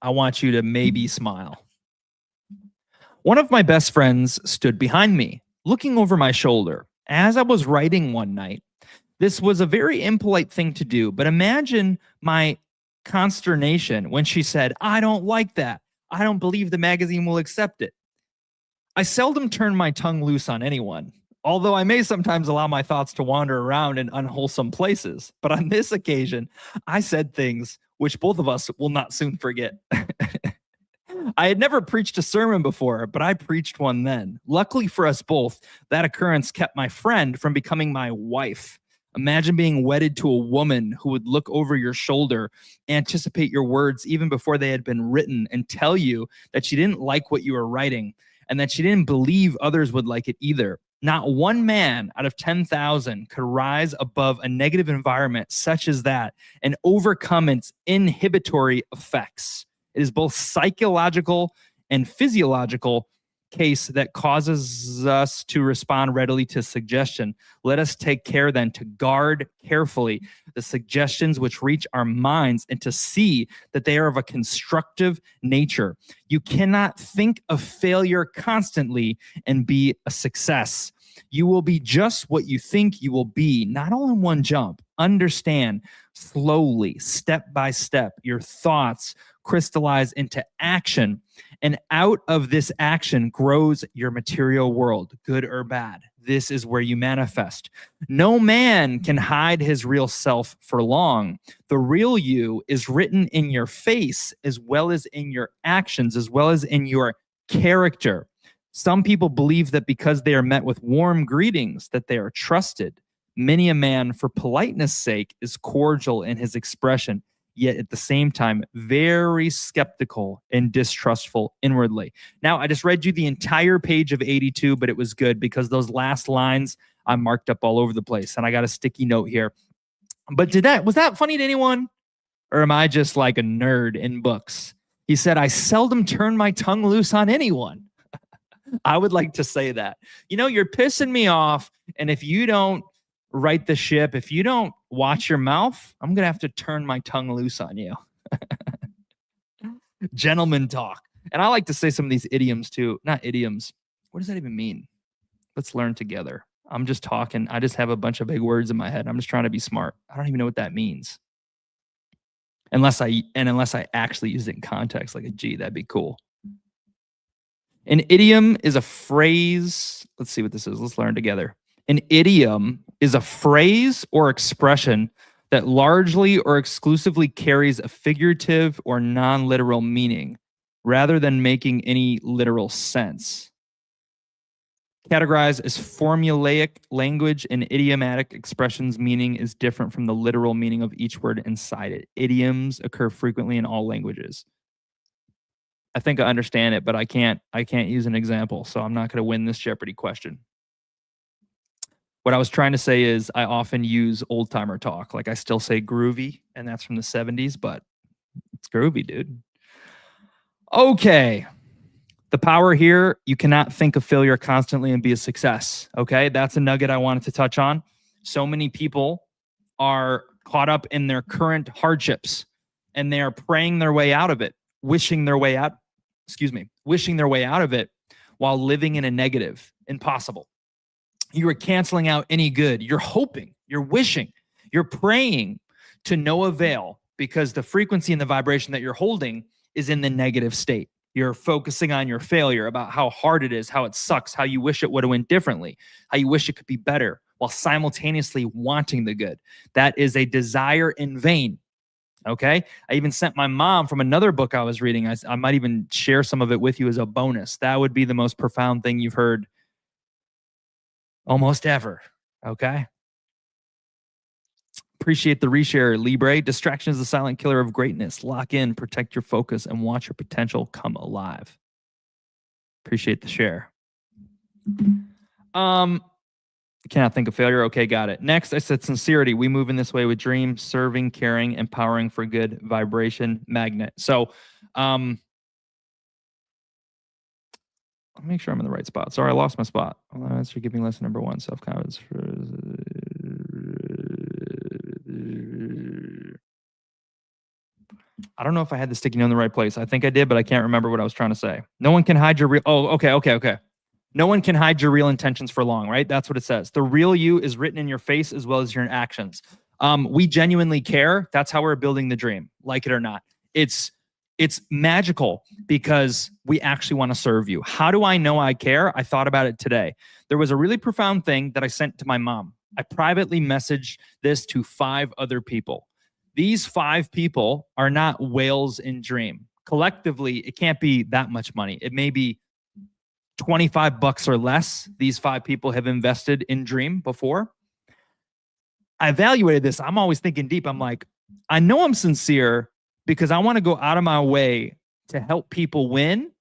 A: I want you to maybe smile. One of my best friends stood behind me, looking over my shoulder as I was writing one night. This was a very impolite thing to do, but imagine my consternation when she said, "I don't like that. I don't believe the magazine will accept it." I seldom turn my tongue loose on anyone, although I may sometimes allow my thoughts to wander around in unwholesome places. But on this occasion, I said things which both of us will not soon forget. I had never preached a sermon before, but I preached one then. Luckily for us both, that occurrence kept my friend from becoming my wife. Imagine being wedded to a woman who would look over your shoulder, anticipate your words even before they had been written, and tell you that she didn't like what you were writing and that she didn't believe others would like it either. Not one man out of 10,000 could rise above a negative environment such as that and overcome its inhibitory effects. It is both psychological and physiological case that causes us to respond readily to suggestion. Let us take care then to guard carefully the suggestions which reach our minds and to see that they are of a constructive nature. You cannot think of failure constantly and be a success. You will be just what you think you will be, not all in one jump. Understand slowly, step by step, your thoughts crystallize into action, and out of this action grows your material world, good or bad. This is where you manifest. No man can hide his real self for long. The real you is written in your face, as well as in your actions, as well as in your character. Some people believe that because they are met with warm greetings, that they are trusted. Many a man, for politeness' sake, is cordial in his expression, yet at the same time, very skeptical and distrustful inwardly. Now, I just read you the entire page of 82, but it was good because those last lines I marked up all over the place, and I got a sticky note here. But was that funny to anyone? Or am I just like a nerd in books? He said, "I seldom turn my tongue loose on anyone." I would like to say that. You know, you're pissing me off, and if you don't right the ship, if you don't watch your mouth, I'm going to have to turn my tongue loose on you. Gentleman talk. And I like to say some of these idioms too. Not idioms. What does that even mean? Let's learn together. I'm just talking. I just have a bunch of big words in my head. I'm just trying to be smart. I don't even know what that means. Unless I actually use it in context, like a G, that'd be cool. An idiom is a phrase. Let's see what this is. Let's learn together. An idiom is a phrase or expression that largely or exclusively carries a figurative or non-literal meaning rather than making any literal sense. Categorized as formulaic language and idiomatic expressions, meaning is different from the literal meaning of each word inside it. Idioms occur frequently in all languages. I think I understand it, but I can't use an example, so I'm not going to win this Jeopardy question. What I was trying to say is I often use old timer talk. Like I still say groovy, and that's from the 70s, but it's groovy, dude. Okay. The power here, you cannot think of failure constantly and be a success. Okay. That's a nugget I wanted to touch on. So many people are caught up in their current hardships and they are praying their way out of it, wishing their way out of it while living in a negative. Impossible. You are canceling out any good. You're hoping, you're wishing, you're praying to no avail because the frequency and the vibration that you're holding is in the negative state. You're focusing on your failure, about how hard it is, how it sucks, how you wish it would have went differently, how you wish it could be better, while simultaneously wanting the good. That is a desire in vain. Okay. I even sent my mom from another book I was reading. I might even share some of it with you as a bonus. That would be the most profound thing you've heard almost ever. Okay. Appreciate the reshare, Libre. Distraction is the silent killer of greatness. Lock in, protect your focus, and watch your potential come alive. Appreciate the share. Cannot think of failure. Okay, got it. Next, I said sincerity. We move in this way with dreams, serving, caring, empowering for good, vibration, magnet. So, I'll make sure I'm in the right spot. Sorry, I lost my spot. Answer giving lesson number 1, self-confidence. I don't know if I had the sticky note in the right place. I think I did, but I can't remember what I was trying to say. No one can hide your real... Oh, okay. No one can hide your real intentions for long, right? That's what it says. The real you is written in your face as well as your actions. We genuinely care. That's how we're building the dream, like it or not. It's magical because we actually want to serve you. How do I know I care? I thought about it today. There was a really profound thing that I sent to my mom. I privately messaged this to 5 other people. These 5 people are not whales in dream. Collectively, it can't be that much money. It may be $25 or less. These 5 people have invested in dream before. I evaluated this. I'm always thinking deep. I'm like, I know I'm sincere because I want to go out of my way to help people win,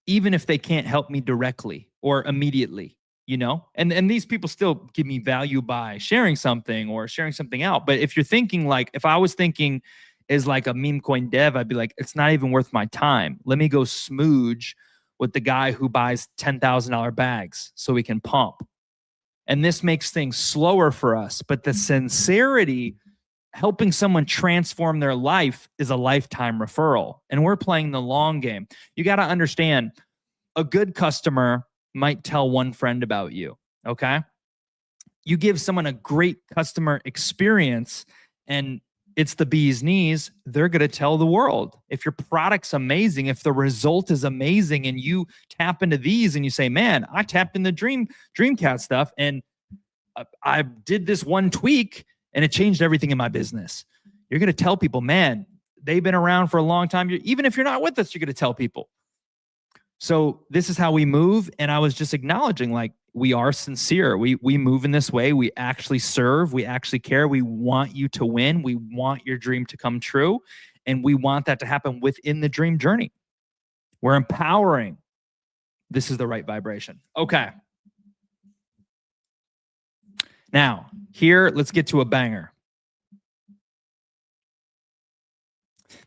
A: even if they can't help me directly or immediately, you know? And these people still give me value by sharing something or sharing something out. But if you're thinking like, if I was thinking as like a meme coin dev, I'd be like, it's not even worth my time. Let me go smooge with the guy who buys $10,000 bags so we can pump. And this makes things slower for us. But the sincerity, helping someone transform their life, is a lifetime referral. And we're playing the long game. You got to understand, a good customer might tell one friend about you, okay? You give someone a great customer experience and it's the bee's knees, they're going to tell the world. If your product's amazing, if the result is amazing, and you tap into these and you say, man, I tapped in the Dreamcat stuff and I did this one tweak and it changed everything in my business. You're going to tell people, man, they've been around for a long time. Even if you're not with us, you're going to tell people. So this is how we move. And I was just acknowledging, like, we are sincere. We move in this way. We actually serve. We actually care. We want you to win. We want your dream to come true. And we want that to happen within the dream journey. We're empowering. This is the right vibration. Okay. Now, here, let's get to a banger.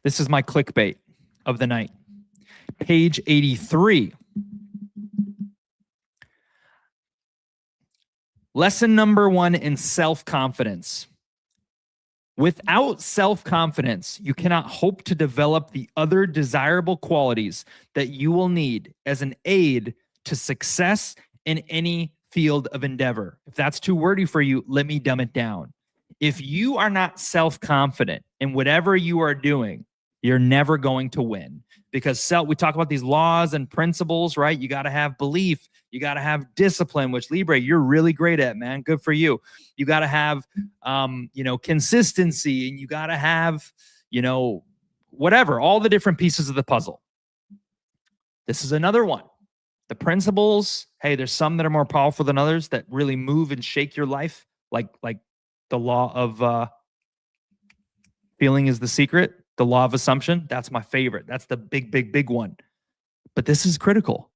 A: This is my clickbait of the night. Page 83. Lesson number 1 in self-confidence. Without self-confidence, you cannot hope to develop the other desirable qualities that you will need as an aid to success in any field of endeavor. If that's too wordy for you, let me dumb it down. If you are not self-confident in whatever you are doing, you're never going to win. Because we talk about these laws and principles, right? You got to have belief. You got to have discipline, which Libre, you're really great at, man. Good for you. You got to have, consistency, and you got to have, whatever, all the different pieces of the puzzle. This is another one. The principles, hey, there's some that are more powerful than others that really move and shake your life. Like the law of feeling is the secret. The law of assumption, that's my favorite. That's the big one. But this is critical.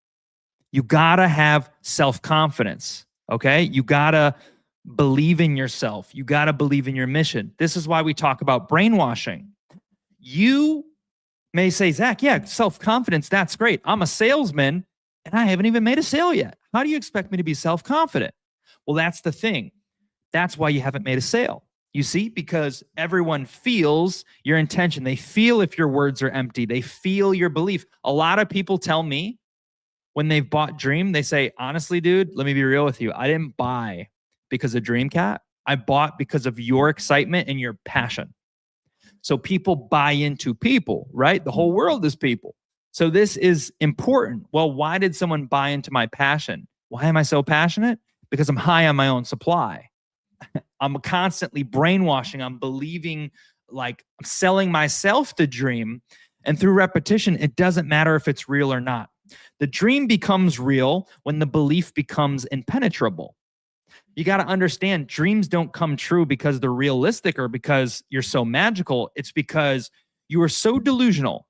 A: You gotta have self-confidence, okay? You gotta believe in yourself. You gotta believe in your mission. This is why we talk about brainwashing. You may say, Zach, yeah, self-confidence, that's great. I'm a salesman and I haven't even made a sale yet. How do you expect me to be self-confident? Well, that's the thing. That's why you haven't made a sale. You see, because everyone feels your intention. They feel if your words are empty. They feel your belief. A lot of people tell me when they've bought Dream, they say, honestly, dude, let me be real with you. I didn't buy because of Dreamcat. I bought because of your excitement and your passion. So people buy into people, right? The whole world is people. So this is important. Well, why did someone buy into my passion? Why am I so passionate? Because I'm high on my own supply. I'm constantly brainwashing. I'm believing, like I'm selling myself the dream. And through repetition, it doesn't matter if it's real or not. The dream becomes real when the belief becomes impenetrable. You got to understand, dreams don't come true because they're realistic or because you're so magical. It's because you are so delusional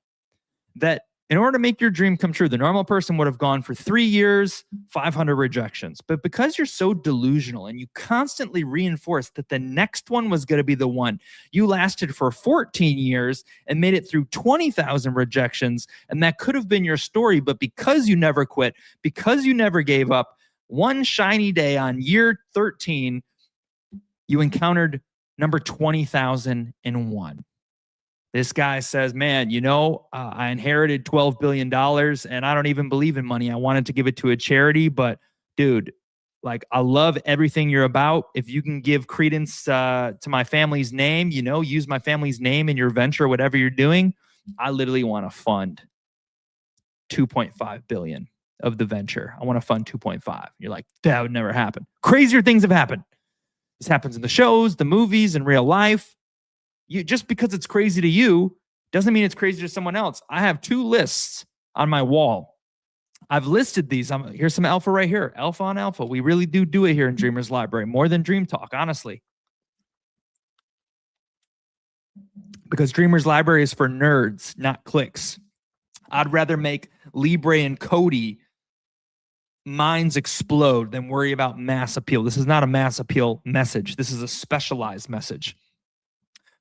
A: that in order to make your dream come true, the normal person would have gone for 3 years, 500 rejections. But because you're so delusional and you constantly reinforce that the next one was going to be the one, you lasted for 14 years and made it through 20,000 rejections. And that could have been your story. But because you never quit, because you never gave up, one shiny day on year 13, you encountered number 20,001. This guy says, man, I inherited $12 billion and I don't even believe in money. I wanted to give it to a charity, but dude, like, I love everything you're about. If you can give credence to my family's name, use my family's name in your venture, whatever you're doing, I literally want to fund 2.5 billion of the venture. I want to fund 2.5. You're like, that would never happen. Crazier things have happened. This happens in the shows, the movies, in real life. Just because it's crazy to you doesn't mean it's crazy to someone else. I have 2 lists on my wall. I've listed these. Here's some alpha right here. Alpha on alpha. We really do it here in Dreamers Library. More than Dream Talk, honestly. Because Dreamers Library is for nerds, not clicks. I'd rather make Libre and Cody minds explode than worry about mass appeal. This is not a mass appeal message. This is a specialized message.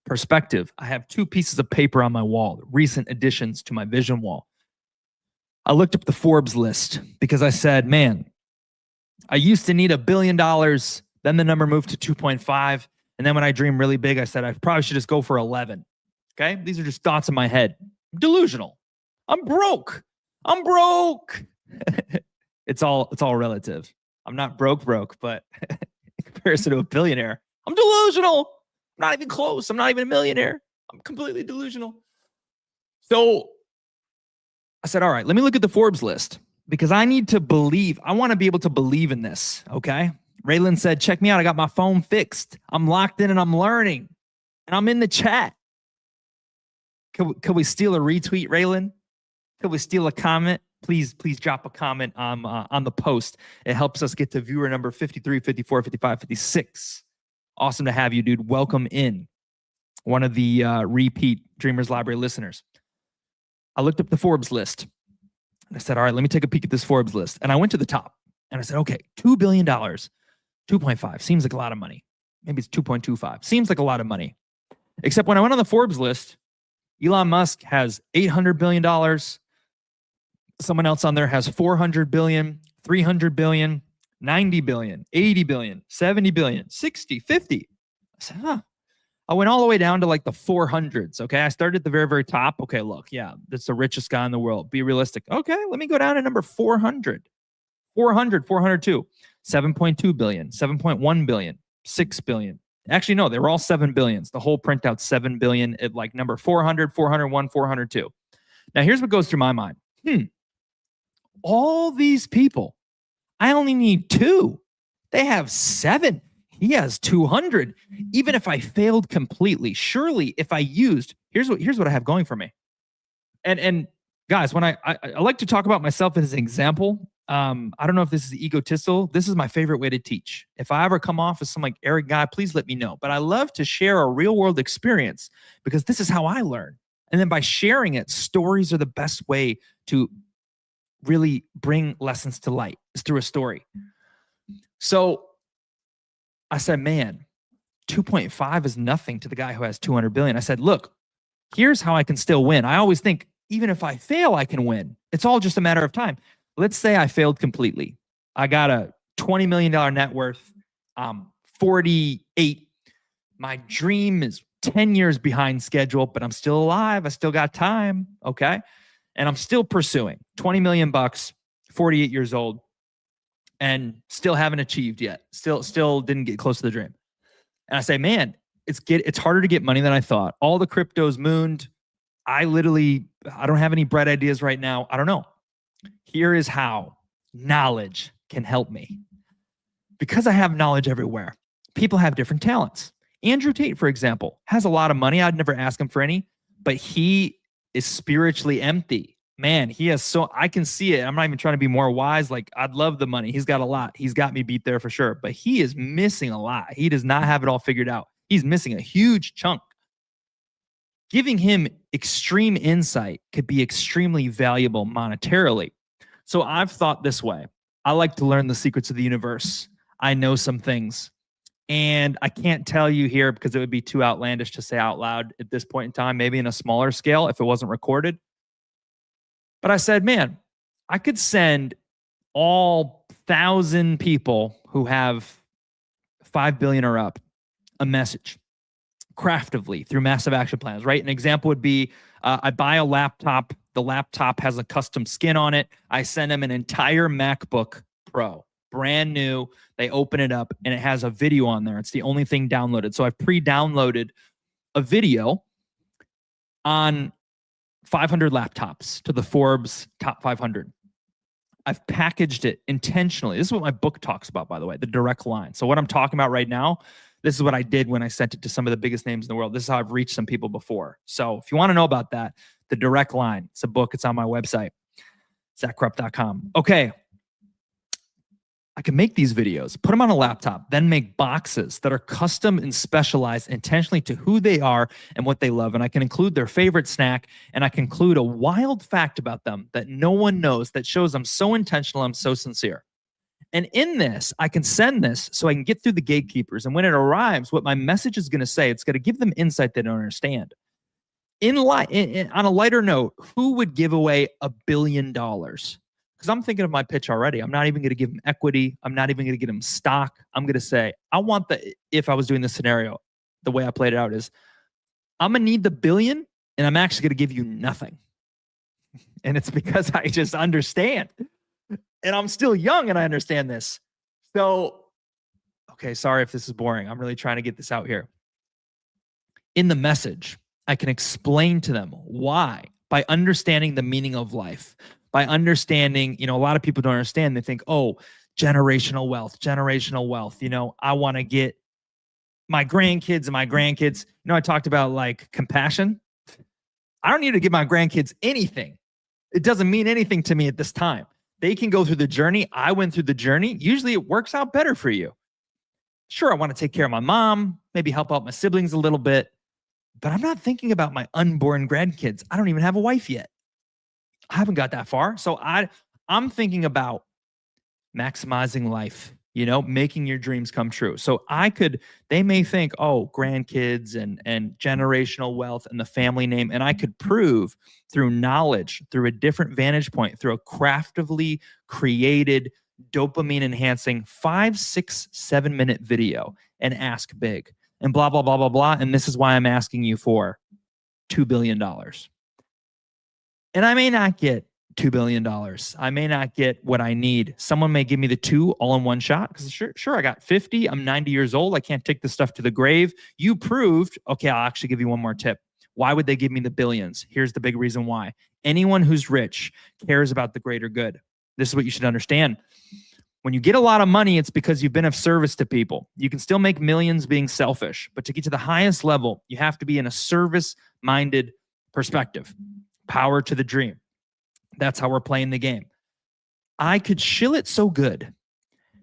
A: Perspective. I have 2 pieces of paper on my wall, recent additions to my vision wall. I looked up the Forbes list because I said, man, I used to need $1 billion. Then the number moved to 2.5. And then when I dreamed really big, I said, I probably should just go for 11. Okay. These are just thoughts in my head. I'm delusional. I'm broke. It's all relative. I'm not broke, but in comparison to a billionaire, I'm delusional. I'm not even close. I'm not even a millionaire. I'm completely delusional. So I said, all right, let me look at the Forbes list because I need to believe. I want to be able to believe in this. Okay. Raylan said, check me out. I got my phone fixed. I'm locked in and I'm learning. And I'm in the chat. Could we steal a retweet, Raylan? Could we steal a comment? Please drop a comment on the post. It helps us get to viewer number 53, 54, 55, 56. Awesome to have you, dude. Welcome in. One of the repeat Dreamers Library listeners. I looked up the Forbes list. And I said, all right, let me take a peek at this Forbes list. And I went to the top. And I said, okay, $2 billion, 2.5. Seems like a lot of money. Maybe it's 2.25. Seems like a lot of money. Except when I went on the Forbes list, Elon Musk has $800 billion. Someone else on there has $400 billion, $300 billion. 90 billion, 80 billion, 70 billion, 60, 50. I said, I went all the way down to like the 400s. Okay. I started at the very, very top. Okay. Look, yeah, that's the richest guy in the world. Be realistic. Okay. Let me go down to number 400, 402, 7.2 billion, 7.1 billion, 6 billion. Actually, no, they were all 7 billions. The whole printout, 7 billion at like number 400, 401, 402. Now here's what goes through my mind. All these people, I only need 2. They have 7. He has 200. Even if I failed completely, surely if I used, here's what I have going for me. And guys, when I like to talk about myself as an example. I don't know if this is egotistical. This is my favorite way to teach. If I ever come off as some like arrogant guy, please let me know. But I love to share a real world experience because this is how I learn. And then by sharing it, stories are the best way to really bring lessons to light, is through a story. So I said, man, 2.5 is nothing to the guy who has 200 billion. I said, look, here's how I can still win. I always think, even if I fail, I can win. It's all just a matter of time. Let's say I failed completely. I got a $20 million net worth, 48. My dream is 10 years behind schedule, but I'm still alive. I still got time. Okay. And I'm still pursuing 20 million bucks, 48 years old, and still haven't achieved yet. Still didn't get close to the dream. And I say, man, it's harder to get money than I thought. All the crypto's mooned. I don't have any bright ideas right now. I don't know. Here is how knowledge can help me. Because I have knowledge everywhere, people have different talents. Andrew Tate, for example, has a lot of money. I'd never ask him for any, but he is spiritually empty. Man, I can see it. I'm not even trying to be more wise. Like, I'd love the money. He's got a lot. He's got me beat there for sure, but he is missing a lot. He does not have it all figured out. He's missing a huge chunk. Giving him extreme insight could be extremely valuable monetarily. So I've thought this way. I like to learn the secrets of the universe. I know some things. And I can't tell you here because it would be too outlandish to say out loud at this point in time, maybe in a smaller scale if it wasn't recorded. But I said, man, I could send all 1,000 people who have 5 billion or up a message craftively through massive action plans, right? An example would be I buy a laptop. The laptop has a custom skin on it. I send them an entire MacBook Pro, brand new. They open it up and it has a video on there. It's the only thing downloaded. So I've pre-downloaded a video on 500 laptops to the Forbes top 500. I've packaged it intentionally. This is what my book talks about, by the way, the direct line. So what I'm talking about right now, this is what I did when I sent it to some of the biggest names in the world. This is how I've reached some people before. So if you want to know about that, the direct line, it's a book. It's on my website, zachkrupp.com. Okay. I can make these videos, put them on a laptop, then make boxes that are custom and specialized intentionally to who they are and what they love. And I can include their favorite snack, and I can include a wild fact about them that no one knows that shows I'm so intentional, I'm so sincere. And in this, I can send this so I can get through the gatekeepers. And when it arrives, what my message is going to say, it's going to give them insight they don't understand. On a lighter note, who would give away $1 billion? Because I'm thinking of my pitch already. I'm not even going to give them equity. I'm not even going to give them stock. I'm going to say, if I was doing this scenario, the way I played it out is, I'm going to need the billion, and I'm actually going to give you nothing. And it's because I just understand. And I'm still young and I understand this. So, okay, sorry if this is boring. I'm really trying to get this out here. In the message, I can explain to them why, by understanding the meaning of life, by understanding, a lot of people don't understand. They think, oh, generational wealth. I want to get my grandkids and my grandkids. I talked about like compassion. I don't need to give my grandkids anything. It doesn't mean anything to me at this time. They can go through the journey. I went through the journey. Usually it works out better for you. Sure, I want to take care of my mom, maybe help out my siblings a little bit, but I'm not thinking about my unborn grandkids. I don't even have a wife yet. I haven't got that far. So I'm thinking about maximizing life, making your dreams come true. So they may think, oh, grandkids and generational wealth and the family name. And I could prove through knowledge, through a different vantage point, through a craftively created, dopamine enhancing 5, 6, 7-minute video and ask big and blah, blah, blah, blah, blah. And this is why I'm asking you for $2 billion. And I may not get $2 billion. I may not get what I need. Someone may give me the 2 all in one shot because sure, I got 50. I'm 90 years old. I can't take this stuff to the grave. You proved, okay, I'll actually give you one more tip. Why would they give me the billions? Here's the big reason why. Anyone who's rich cares about the greater good. This is what you should understand. When you get a lot of money, it's because you've been of service to people. You can still make millions being selfish, but to get to the highest level, you have to be in a service-minded perspective. Power to the dream. That's how we're playing the game. I could shill it so good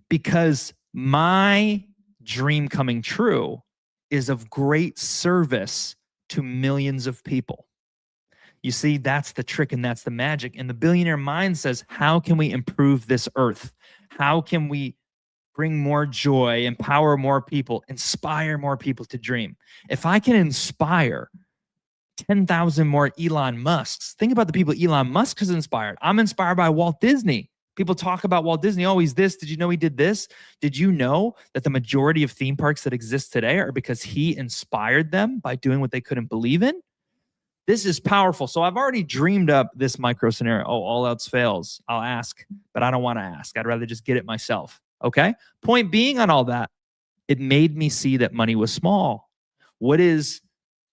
A: because my dream coming true is of great service to millions of people. You see, that's the trick and that's the magic. And the billionaire mind says, how can we improve this earth? How can we bring more joy, empower more people, inspire more people to dream? If I can inspire 10,000 more Elon Musks. Think about the people Elon Musk has inspired. I'm inspired by Walt Disney. People talk about Walt Disney. Oh, he's this. Did you know he did this? Did you know that the majority of theme parks that exist today are because he inspired them by doing what they couldn't believe in? This is powerful. So I've already dreamed up this micro scenario. Oh, all else fails, I'll ask, but I don't want to ask. I'd rather just get it myself. Okay? Point being on all that, It made me see that money was small. What is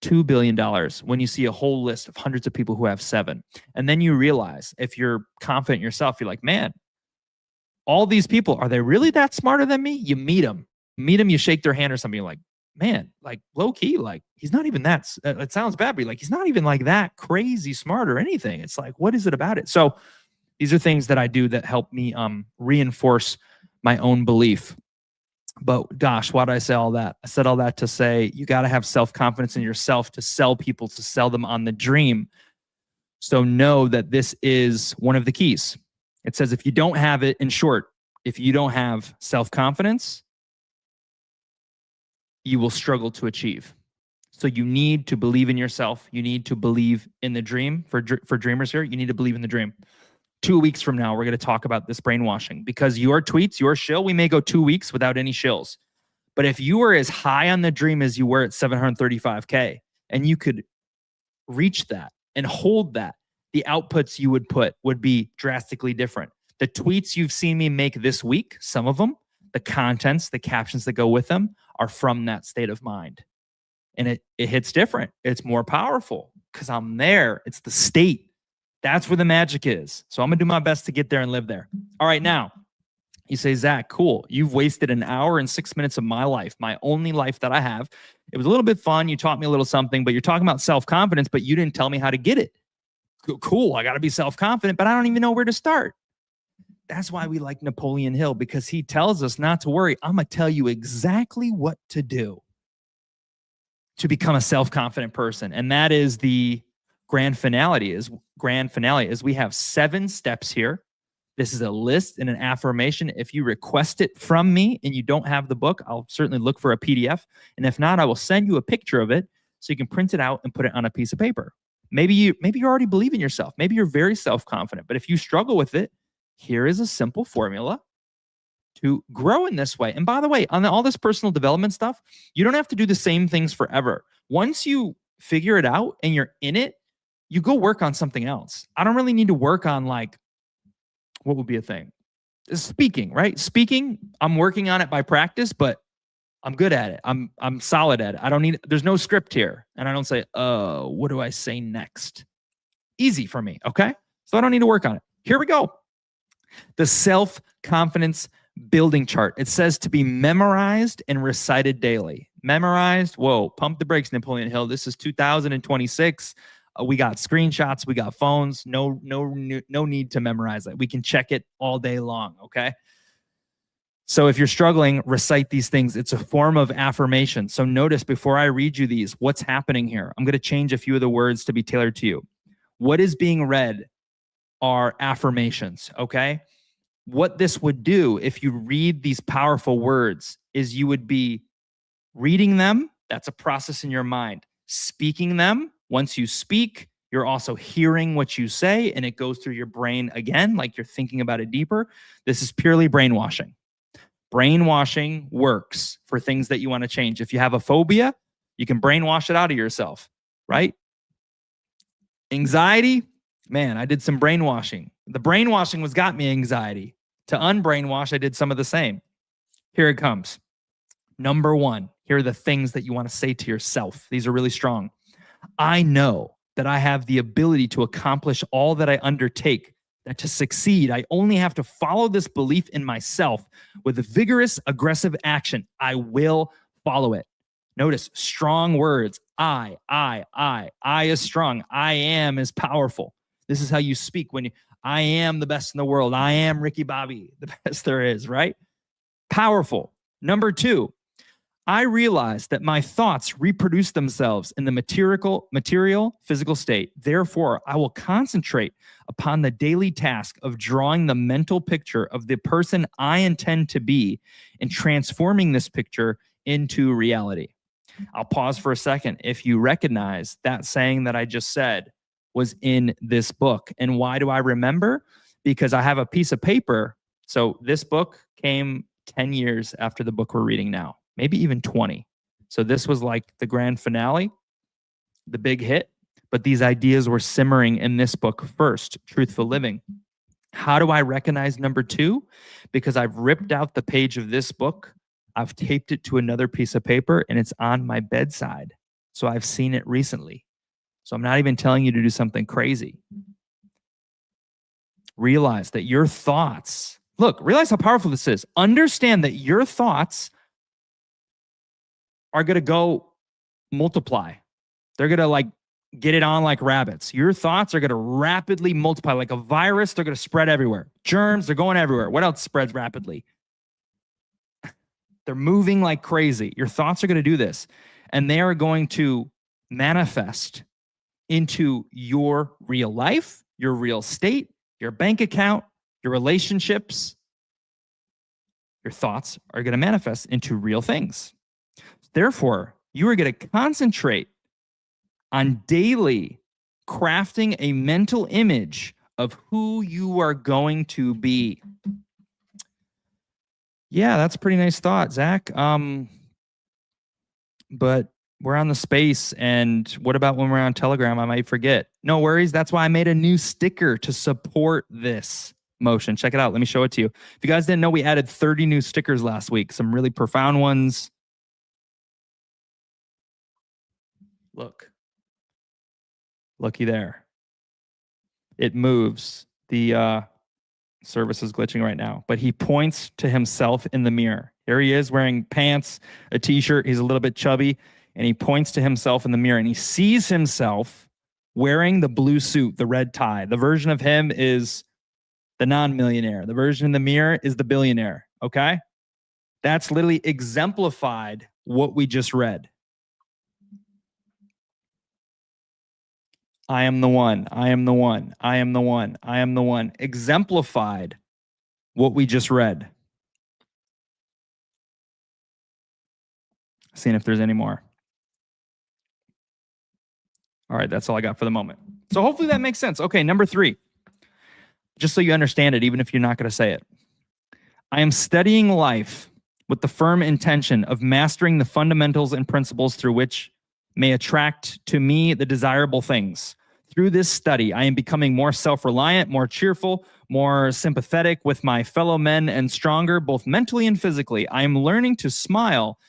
A: $2 billion when you see a whole list of hundreds of people who have seven? And then you realize, if you're confident in yourself, you're like, man, all these people, are they really that smarter than me? You meet them, you shake their hand or something. You're like, man, like low key, like he's not even that. It sounds bad, but like he's not even like that crazy smart or anything. It's like, what is it about it? So these are things that I do that help me reinforce my own belief. But gosh, why did I say all that? I said all that to say you got to have self-confidence in yourself to sell people, to sell them on the dream. So know that this is one of the keys. It says if you don't have it, in short, if you don't have self-confidence, you will struggle to achieve. So you need to believe in yourself. You need to believe in the dream. For dreamers here, you need to believe in the dream. 2 weeks from now, we're going to talk about this brainwashing, because your tweets, your shill, we may go 2 weeks without any shills. But if you were as high on the dream as you were at 735K, and you could reach that and hold that, the outputs you would put would be drastically different. The tweets you've seen me make this week, some of them, the contents, the captions that go with them are from that state of mind. And it hits different. It's more powerful because I'm there. It's the state. That's where the magic is. So I'm going to do my best to get there and live there. All right, now, you say, Zach, cool. You've wasted an hour and 6 minutes of my life, my only life that I have. It was a little bit fun. You taught me a little something, but you're talking about self-confidence, but you didn't tell me how to get it. Cool, I got to be self-confident, but I don't even know where to start. That's why we like Napoleon Hill, because he tells us not to worry. I'm going to tell you exactly what to do to become a self-confident person. And that is the grand finale is we have 7 steps here. This is a list and an affirmation. If you request it from me and you don't have the book, I'll certainly look for a PDF. And if not, I will send you a picture of it so you can print it out and put it on a piece of paper. Maybe you already believe in yourself. Maybe you're very self-confident. But if you struggle with it, here is a simple formula to grow in this way. And by the way, on all this personal development stuff, you don't have to do the same things forever. Once you figure it out and you're in it, you go work on something else. I don't really need to work on, like, what would be a thing? Speaking, right? Speaking, I'm working on it by practice, but I'm good at it. I'm solid at it. There's no script here. And I don't say, oh, what do I say next? Easy for me, okay? So I don't need to work on it. Here we go. The self-confidence building chart. It says to be memorized and recited daily. Memorized, whoa, pump the brakes, Napoleon Hill. This is 2026. We got screenshots, we got phones. No need to memorize it. We can check it all day long, okay? So if you're struggling, recite these things. It's a form of affirmation. So notice before I read you these, what's happening here? I'm going to change a few of the words to be tailored to you. What is being read are affirmations, okay? What this would do if you read these powerful words is you would be reading them. That's a process in your mind. Speaking them. Once you speak, you're also hearing what you say, and it goes through your brain again, like you're thinking about it deeper. This is purely brainwashing. Brainwashing works for things that you want to change. If you have a phobia, you can brainwash it out of yourself, right? Anxiety, man, I did some brainwashing. The brainwashing got me anxiety. To unbrainwash, I did some of the same. Here it comes. Number 1, here are the things that you want to say to yourself. These are really strong. I know that I have the ability to accomplish all that I undertake, that to succeed, I only have to follow this belief in myself with a vigorous, aggressive action. I will follow it. Notice strong words. I is strong. I am is powerful. This is how you speak I am the best in the world. I am Ricky Bobby, the best there is, right? Powerful. Number 2, I realize that my thoughts reproduce themselves in the material, physical state. Therefore, I will concentrate upon the daily task of drawing the mental picture of the person I intend to be and transforming this picture into reality. I'll pause for a second. If you recognize that saying that I just said was in this book. And why do I remember? Because I have a piece of paper. So this book came 10 years after the book we're reading now. Maybe even 20. So this was like the grand finale, the big hit. But these ideas were simmering in this book first, Truthful Living. How do I recognize number 2? Because I've ripped out the page of this book I've taped it to another piece of paper and it's on my bedside. So I've seen it recently. So I'm not even telling you to do something crazy. Realize that your thoughts, realize how powerful this is. Understand that your thoughts are going to go multiply. They're going to like get it on like rabbits. Your thoughts are going to rapidly multiply like a virus. They're going to spread everywhere. Germs, they're going everywhere. What else spreads rapidly? They're moving like crazy. Your thoughts are going to do this, and they are going to manifest into your real life, your real state, your bank account, your relationships. Your thoughts are going to manifest into real things. Therefore, you are going to concentrate on daily crafting a mental image of who you are going to be. Yeah, that's a pretty nice thought, Zach. But we're on the space, and what about when we're on Telegram? I might forget. No worries. That's why I made a new sticker to support this motion. Check it out. Let me show it to you. If you guys didn't know, we added 30 new stickers last week. Some really profound ones. Look. Looky there. It moves. The service is glitching right now, but he points to himself in the mirror. Here he is wearing pants, a t-shirt. He's a little bit chubby, and he points to himself in the mirror, and he sees himself wearing the blue suit, the red tie. The version of him is the non-millionaire. The version in the mirror is the billionaire, okay? That's literally exemplified what we just read. I am the one. I am the one. I am the one. I am the one. Exemplified what we just read. Seeing if there's any more. All right, that's all I got for the moment. So hopefully that makes sense. Okay, number 3. Just so you understand it, even if you're not going to say it. I am studying life with the firm intention of mastering the fundamentals and principles through which may attract to me the desirable things. Through this study, I am becoming more self-reliant, more cheerful, more sympathetic with my fellow men, and stronger both mentally and physically. I am learning to smile,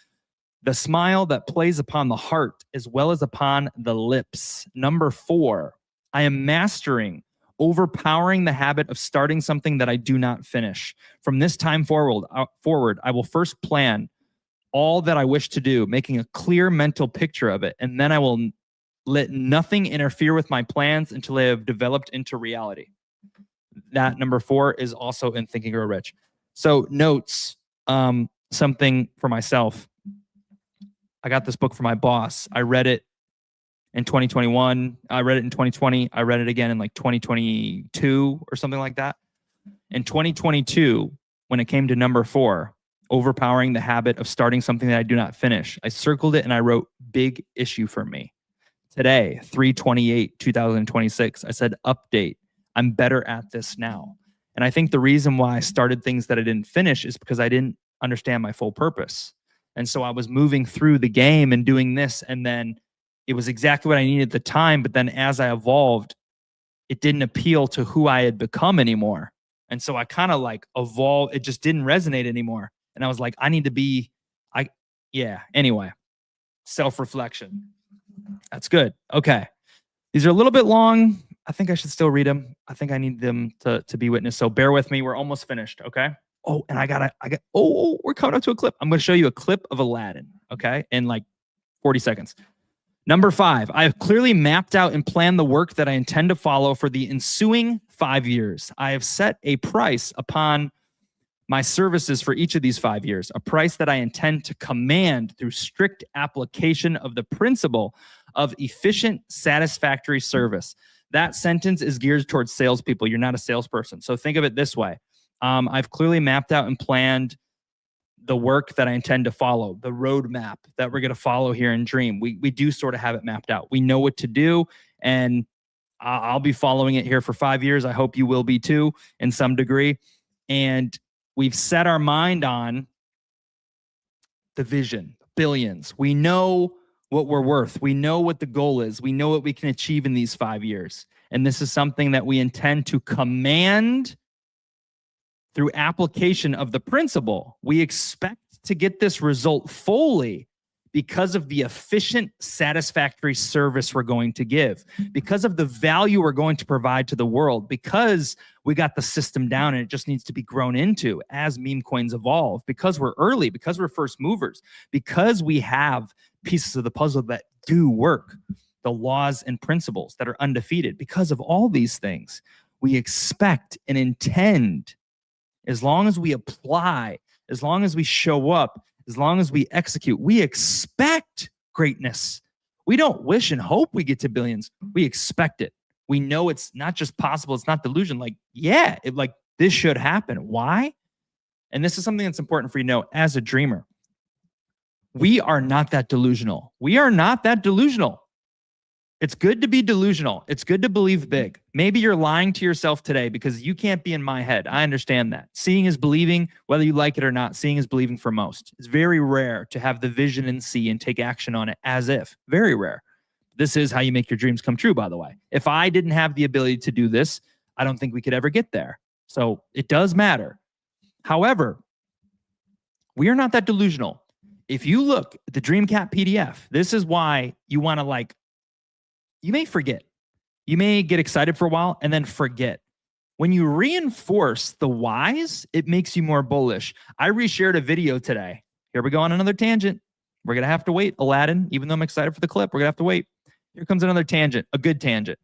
A: the smile that plays upon the heart as well as upon the lips. Number 4, I am mastering, overpowering the habit of starting something that I do not finish. From this time forward, I will first plan all that I wish to do, making a clear mental picture of it, and then I will let nothing interfere with my plans until they have developed into reality. That number 4 is also in Think and Grow Rich. So notes, something for myself. I got this book from my boss. I read it in 2021. I read it in 2020. I read it again in like 2022 or something like that. In 2022, when it came to number 4, overpowering the habit of starting something that I do not finish, I circled it and I wrote big issue for me. Today, 3/28/2026, I said, update. I'm better at this now. And I think the reason why I started things that I didn't finish is because I didn't understand my full purpose. And so I was moving through the game and doing this, and then it was exactly what I needed at the time. But then as I evolved, it didn't appeal to who I had become anymore. And so I kind of like evolved. It just didn't resonate anymore. And I was like, I need to be, anyway, self-reflection. That's good. Okay. These are a little bit long. I think I should still read them. I think I need them to be witnessed. So bear with me. We're almost finished. Okay. Oh, and we're coming up to a clip. I'm going to show you a clip of Aladdin. Okay. In like 40 seconds. Number 5, I have clearly mapped out and planned the work that I intend to follow for the ensuing 5 years. I have set a price upon my services for each of these 5 years, a price that I intend to command through strict application of the principle of efficient, satisfactory service. That sentence is geared towards salespeople. You're not a salesperson. So think of it this way. I've clearly mapped out and planned the work that I intend to follow, the roadmap that we're going to follow here in Dream. We do sort of have it mapped out. We know what to do, and I'll be following it here for 5 years. I hope you will be too, in some degree. And we've set our mind on the vision, billions. We know what we're worth. We know what the goal is. We know what we can achieve in these 5 years. And this is something that we intend to command through application of the principle. We expect to get this result fully because of the efficient, satisfactory service we're going to give, because of the value we're going to provide to the world, because we got the system down and it just needs to be grown into as meme coins evolve, because we're early, because we're first movers, because we have pieces of the puzzle that do work, the laws and principles that are undefeated. Because of all these things, we expect and intend, as long as we apply, as long as we show up, as long as we execute, we expect greatness. We don't wish and hope we get to billions. We expect it. We know it's not just possible. It's not delusion. Like, yeah, this should happen. Why? And this is something that's important for you to know as a dreamer. We are not that delusional. We are not that delusional. It's good to be delusional. It's good to believe big. Maybe you're lying to yourself today because you can't be in my head. I understand that. Seeing is believing, whether you like it or not. Seeing is believing for most. It's very rare to have the vision and see and take action on it as if. Very rare. This is how you make your dreams come true, by the way. If I didn't have the ability to do this, I don't think we could ever get there. So it does matter. However, we are not that delusional. If you look at the DreamCat PDF, this is why you want to you may forget. You may get excited for a while and then forget. When you reinforce the whys, it makes you more bullish. I reshared a video today. Here we go on another tangent. We're going to have to wait, Aladdin. Even though I'm excited for the clip, we're going to have to wait. Here comes another tangent, a good tangent,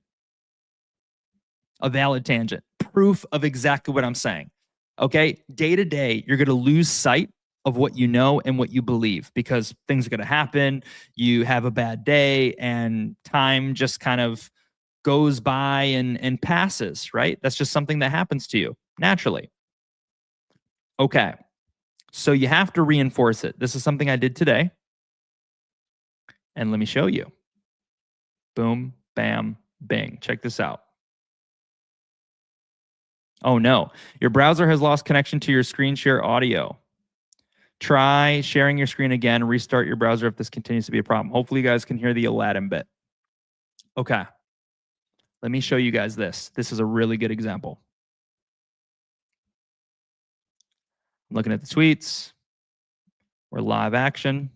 A: a valid tangent, proof of exactly what I'm saying. Okay, day to day, you're going to lose sight of what you know and what you believe because things are going to happen. You have a bad day and time just kind of goes by and passes, right? That's just something that happens to you naturally. Okay, so you have to reinforce it. This is something I did today. And let me show you. Boom, bam, bing. Check this out. Oh no, your browser has lost connection to your screen share audio. Try sharing your screen again, restart your browser if this continues to be a problem. Hopefully you guys can hear the Aladdin bit. Okay, let me show you guys this. This is a really good example. I'm looking at the tweets. We're live action.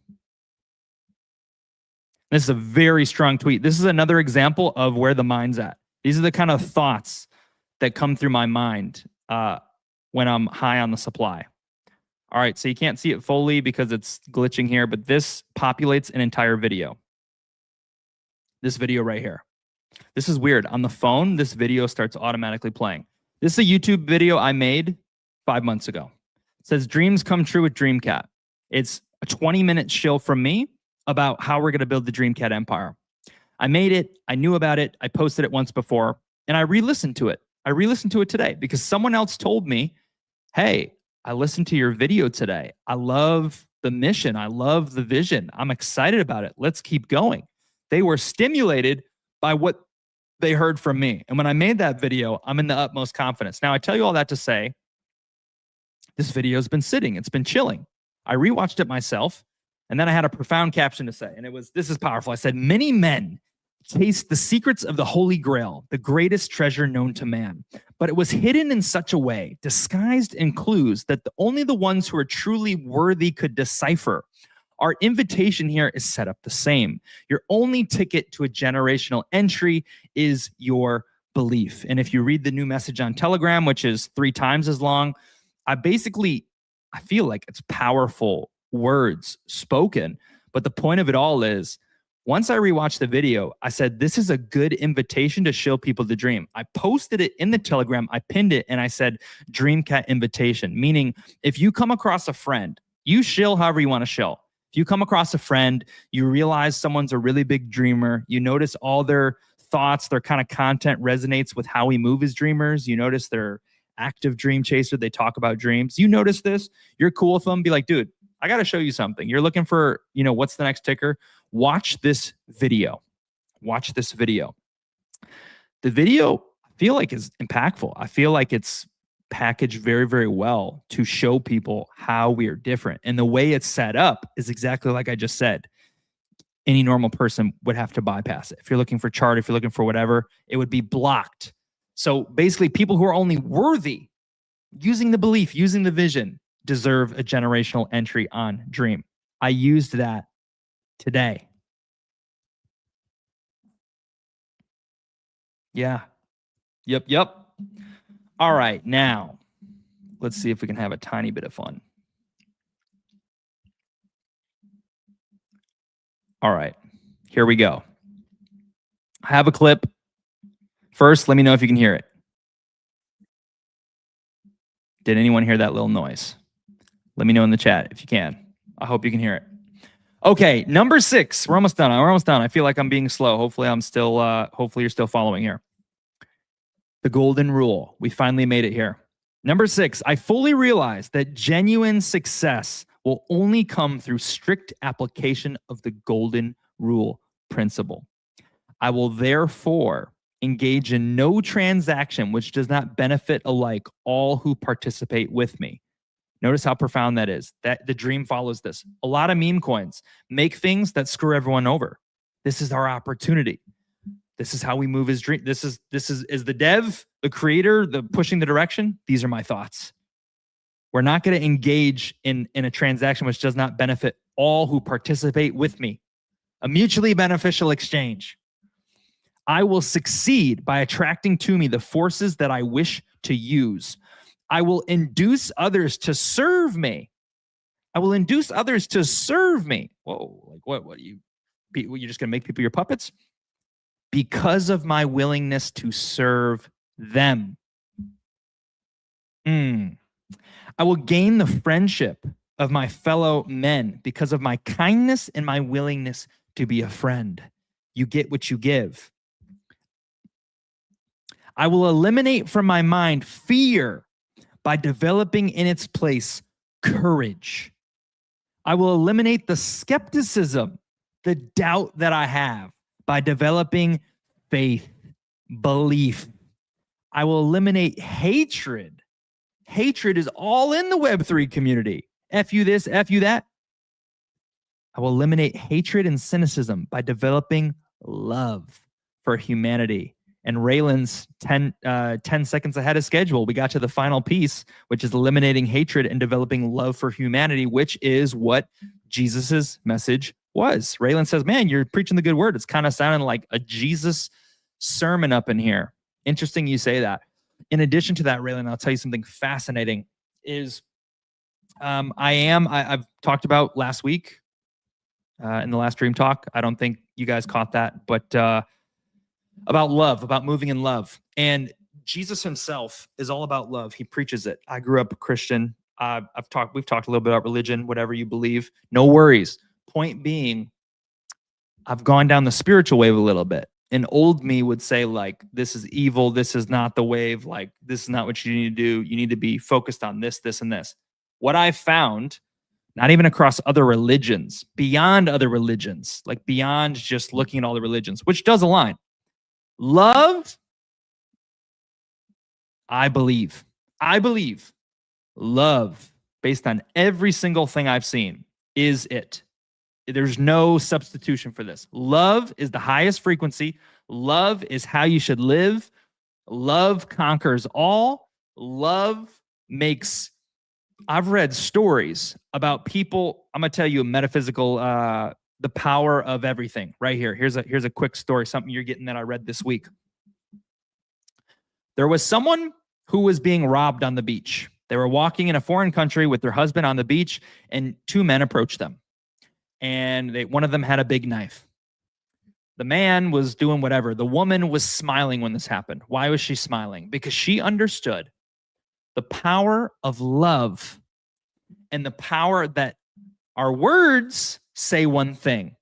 A: This is a very strong tweet. This is another example of where the mind's at. These are the kind of thoughts that come through my mind when I'm high on the supply. All right, so you can't see it fully because it's glitching here, but this populates an entire video. This video right here. This is weird. On the phone, this video starts automatically playing. This is a YouTube video I made 5 months ago. It says, Dreams Come True with DreamCat. It's a 20-minute shill from me about how we're going to build the DreamCat empire. I made it. I knew about it. I posted it once before, and I re-listened to it. I re-listened to it today because someone else told me, hey, I listened to your video today. I love the mission. I love the vision. I'm excited about it. Let's keep going. They were stimulated by what they heard from me. And when I made that video, I'm in the utmost confidence. Now, I tell you all that to say, this video has been sitting. It's been chilling. I rewatched it myself, and then I had a profound caption to say, and it was, this is powerful. I said, many men taste the secrets of the Holy Grail, the greatest treasure known to man. But it was hidden in such a way, disguised in clues that only the ones who are truly worthy could decipher. Our invitation here is set up the same. Your only ticket to a generational entry is your belief. And if you read the new message on Telegram, which is 3 times as long, I feel like it's powerful words spoken. But the point of it all is, once I rewatched the video, I said, this is a good invitation to show people the dream. I posted it in the Telegram, I pinned it, and I said, DreamCat invitation, meaning if you come across a friend, you shill however you want to shill. If you come across a friend, you realize someone's a really big dreamer, you notice all their thoughts, their kind of content resonates with how we move as dreamers, you notice they're active dream chaser, they talk about dreams, you notice this, you're cool with them, be like, dude, I got to show you something. You're looking for, what's the next ticker? Watch this video. Watch this video. The video, I feel like, is impactful. I feel like it's packaged very, very well to show people how we are different. And the way it's set up is exactly like I just said. Any normal person would have to bypass it. If you're looking for chart, if you're looking for whatever, it would be blocked. So basically, people who are only worthy, using the belief, using the vision, deserve a generational entry on Dream. I used that today. Yeah. Yep. All right, now let's see if we can have a tiny bit of fun. All right, here we go. I have a clip. First, let me know if you can hear it. Did anyone hear that little noise? Let me know in the chat if you can. I hope you can hear it. Okay, number 6. We're almost done. I feel like I'm being slow. Hopefully you're still following here. The golden rule. We finally made it here. Number 6, I fully realize that genuine success will only come through strict application of the golden rule principle. I will therefore engage in no transaction which does not benefit alike all who participate with me. Notice how profound that is. That the dream follows this. A lot of meme coins make things that screw everyone over. This is our opportunity. This is how we move his dream. This is the dev, the creator, the pushing the direction. These are my thoughts. We're not going to engage in a transaction which does not benefit all who participate with me. A mutually beneficial exchange. I will succeed by attracting to me the forces that I wish to use. I will induce others to serve me. Whoa, like what are you just going to make people your puppets? Because of my willingness to serve them. I will gain the friendship of my fellow men because of my kindness and my willingness to be a friend. You get what you give. I will eliminate from my mind fear by developing in its place courage. I will eliminate the skepticism, the doubt that I have by developing faith, belief. I will eliminate hatred. Hatred is all in the Web3 community. F you this, F you that. I will eliminate hatred and cynicism by developing love for humanity. And Raylan's 10 seconds ahead of schedule. We got to the final piece, which is eliminating hatred and developing love for humanity, which is what Jesus's message was. Raylan says, man, you're preaching the good word. It's kind of sounding like a Jesus sermon up in here. Interesting you say that. In addition to that, Raylan, I'll tell you something fascinating is I've talked about last week in the last Dream Talk. I don't think you guys caught that, but about love, about moving in love. And Jesus himself is all about love. He preaches it. I grew up a Christian. We've talked a little bit about religion, whatever you believe. No worries. Point being, I've gone down the spiritual wave a little bit. And old me would say, like, this is evil. This is not the wave. Like, this is not what you need to do. You need to be focused on this, this, and this. What I've found, not even across other religions, beyond other religions, like beyond just looking at all the religions, which does align. Love, I believe love, based on every single thing I've seen, is it. There's no substitution for this. Love is the highest frequency. Love is how you should live. Love conquers all. Love makes... I've read stories about people. I'm going to tell you a metaphysical... the power of everything right here. Here's a quick story, something you're getting that I read this week. There was someone who was being robbed on the beach. They were walking in a foreign country with their husband on the beach, and 2 men approached them. And one of them had a big knife. The man was doing whatever. The woman was smiling when this happened. Why was she smiling? Because she understood the power of love and the power that our words say one thing.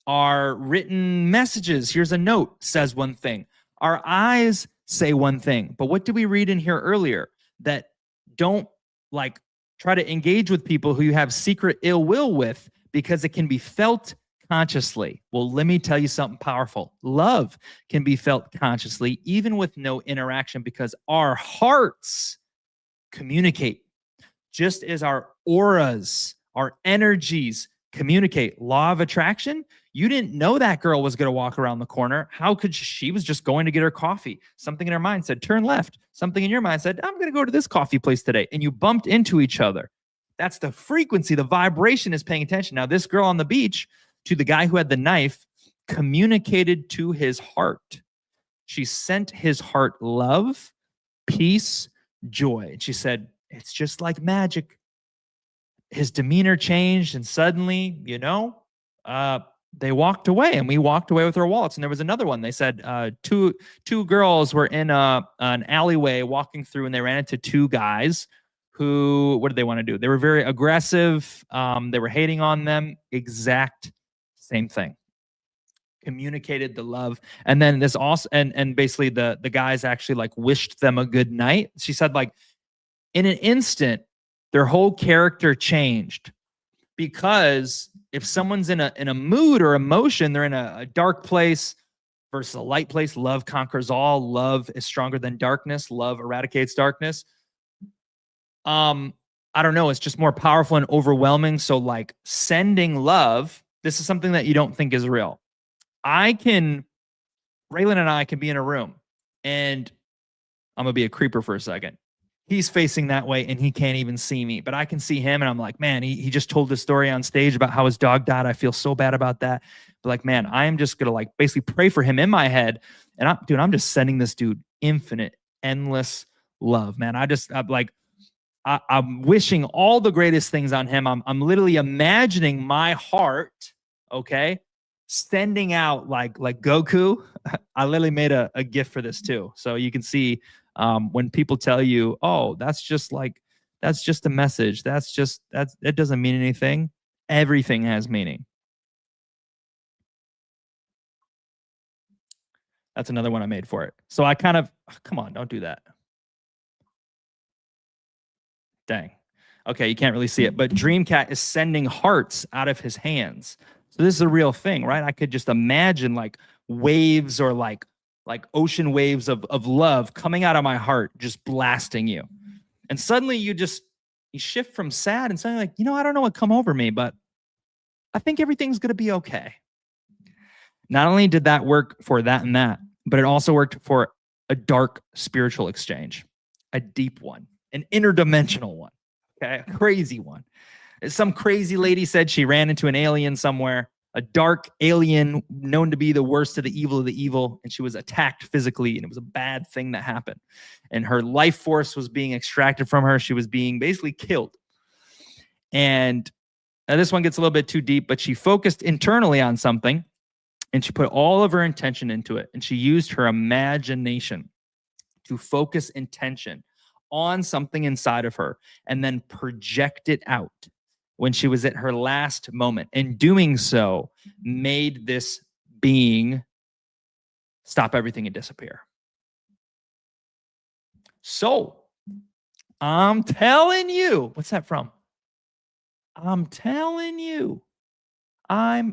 A: Our written messages, here's a note, says one thing. Our eyes say one thing. But what did we read in here earlier? That don't like try to engage with people who you have secret ill will with because it can be felt consciously. Well, let me tell you something powerful. Love can be felt consciously, even with no interaction, because our hearts communicate. Just as our auras, our energies communicate. Law of attraction. You didn't know that girl was going to walk around the corner. How could she was just going to get her coffee. Something in her mind said, turn left. Something in your mind said, I'm going to go to this coffee place today. And you bumped into each other. That's the frequency. The vibration is paying attention. Now, this girl on the beach, to the guy who had the knife, communicated to his heart. She sent his heart love, peace, joy. And she said, it's just like magic. His demeanor changed, and suddenly, they walked away, and we walked away with our wallets. And there was another one. They said two girls were in an alleyway walking through, and they ran into two guys who, what did they want to do? They were very aggressive. They were hating on them. Exact same thing. Communicated the love. And then this also, and basically the guys actually like wished them a good night. She said, like, in an instant, their whole character changed, because if someone's in a mood or emotion, they're in a dark place versus a light place. Love conquers all. Love is stronger than darkness. Love eradicates darkness. I don't know. It's just more powerful and overwhelming. So like sending love, this is something that you don't think is real. Raylan and I can be in a room, and I'm going to be a creeper for a second. He's facing that way and he can't even see me, but I can see him, and I'm like, man, he just told this story on stage about how his dog died. I feel so bad about that. But like, man, I am just going to like basically pray for him in my head. And I'm just sending this dude infinite, endless love, man. I'm wishing all the greatest things on him. I'm literally imagining my heart, okay, sending out like Goku. I literally made a GIF for this too. So you can see when people tell you, oh, that's just a message. It doesn't mean anything. Everything has meaning. That's another one I made for it. So I kind of, come on, don't do that. Dang. Okay, you can't really see it, but Dreamcat is sending hearts out of his hands. So this is a real thing, right? I could just imagine like waves or like ocean waves of love coming out of my heart, just blasting you. And suddenly you shift from sad and suddenly like, I don't know what come over me, but I think everything's going to be okay. Not only did that work for that and that, but it also worked for a dark spiritual exchange, a deep one, an interdimensional one, okay, a crazy one. Some crazy lady said she ran into an alien somewhere, a dark alien known to be the worst of the evil, and she was attacked physically, and it was a bad thing that happened. And her life force was being extracted from her. She was being basically killed. And this one gets a little bit too deep, but she focused internally on something, and she put all of her intention into it, and she used her imagination to focus intention on something inside of her and then project it out when she was at her last moment. And doing so made this being stop everything and disappear. So I'm telling you, what's that from? I'm telling you, that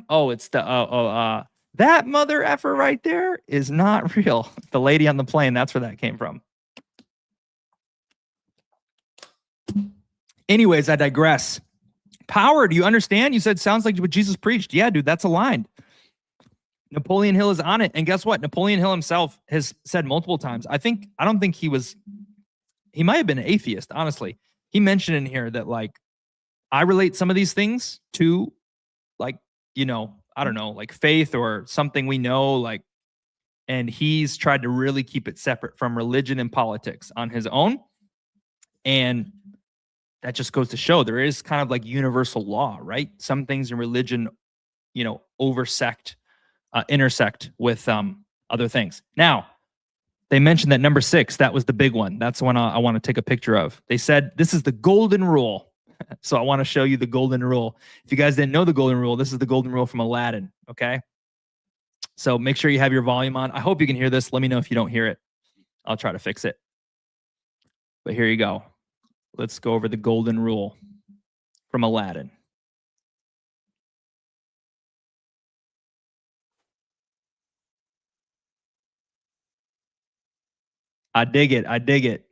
A: mother effer right there is not real. The lady on the plane, that's where that came from. Anyways, I digress. Power, do you understand? You said sounds like what Jesus preached. Yeah, dude, that's aligned. Napoleon Hill is on it. And guess what? Napoleon Hill himself has said multiple times. I don't think he might have been an atheist, honestly. He mentioned in here that like I relate some of these things to like, I don't know, like faith or something we know, like, and he's tried to really keep it separate from religion and politics on his own. And that just goes to show there is kind of like universal law, right? Some things in religion, intersect with other things. Now, they mentioned that number 6, that was the big one. That's the one I want to take a picture of. They said, this is the golden rule. So I want to show you the golden rule. If you guys didn't know the golden rule, this is the golden rule from Aladdin, okay? So make sure you have your volume on. I hope you can hear this. Let me know if you don't hear it. I'll try to fix it. But here you go. Let's go over the golden rule from Aladdin. I dig it. I dig it.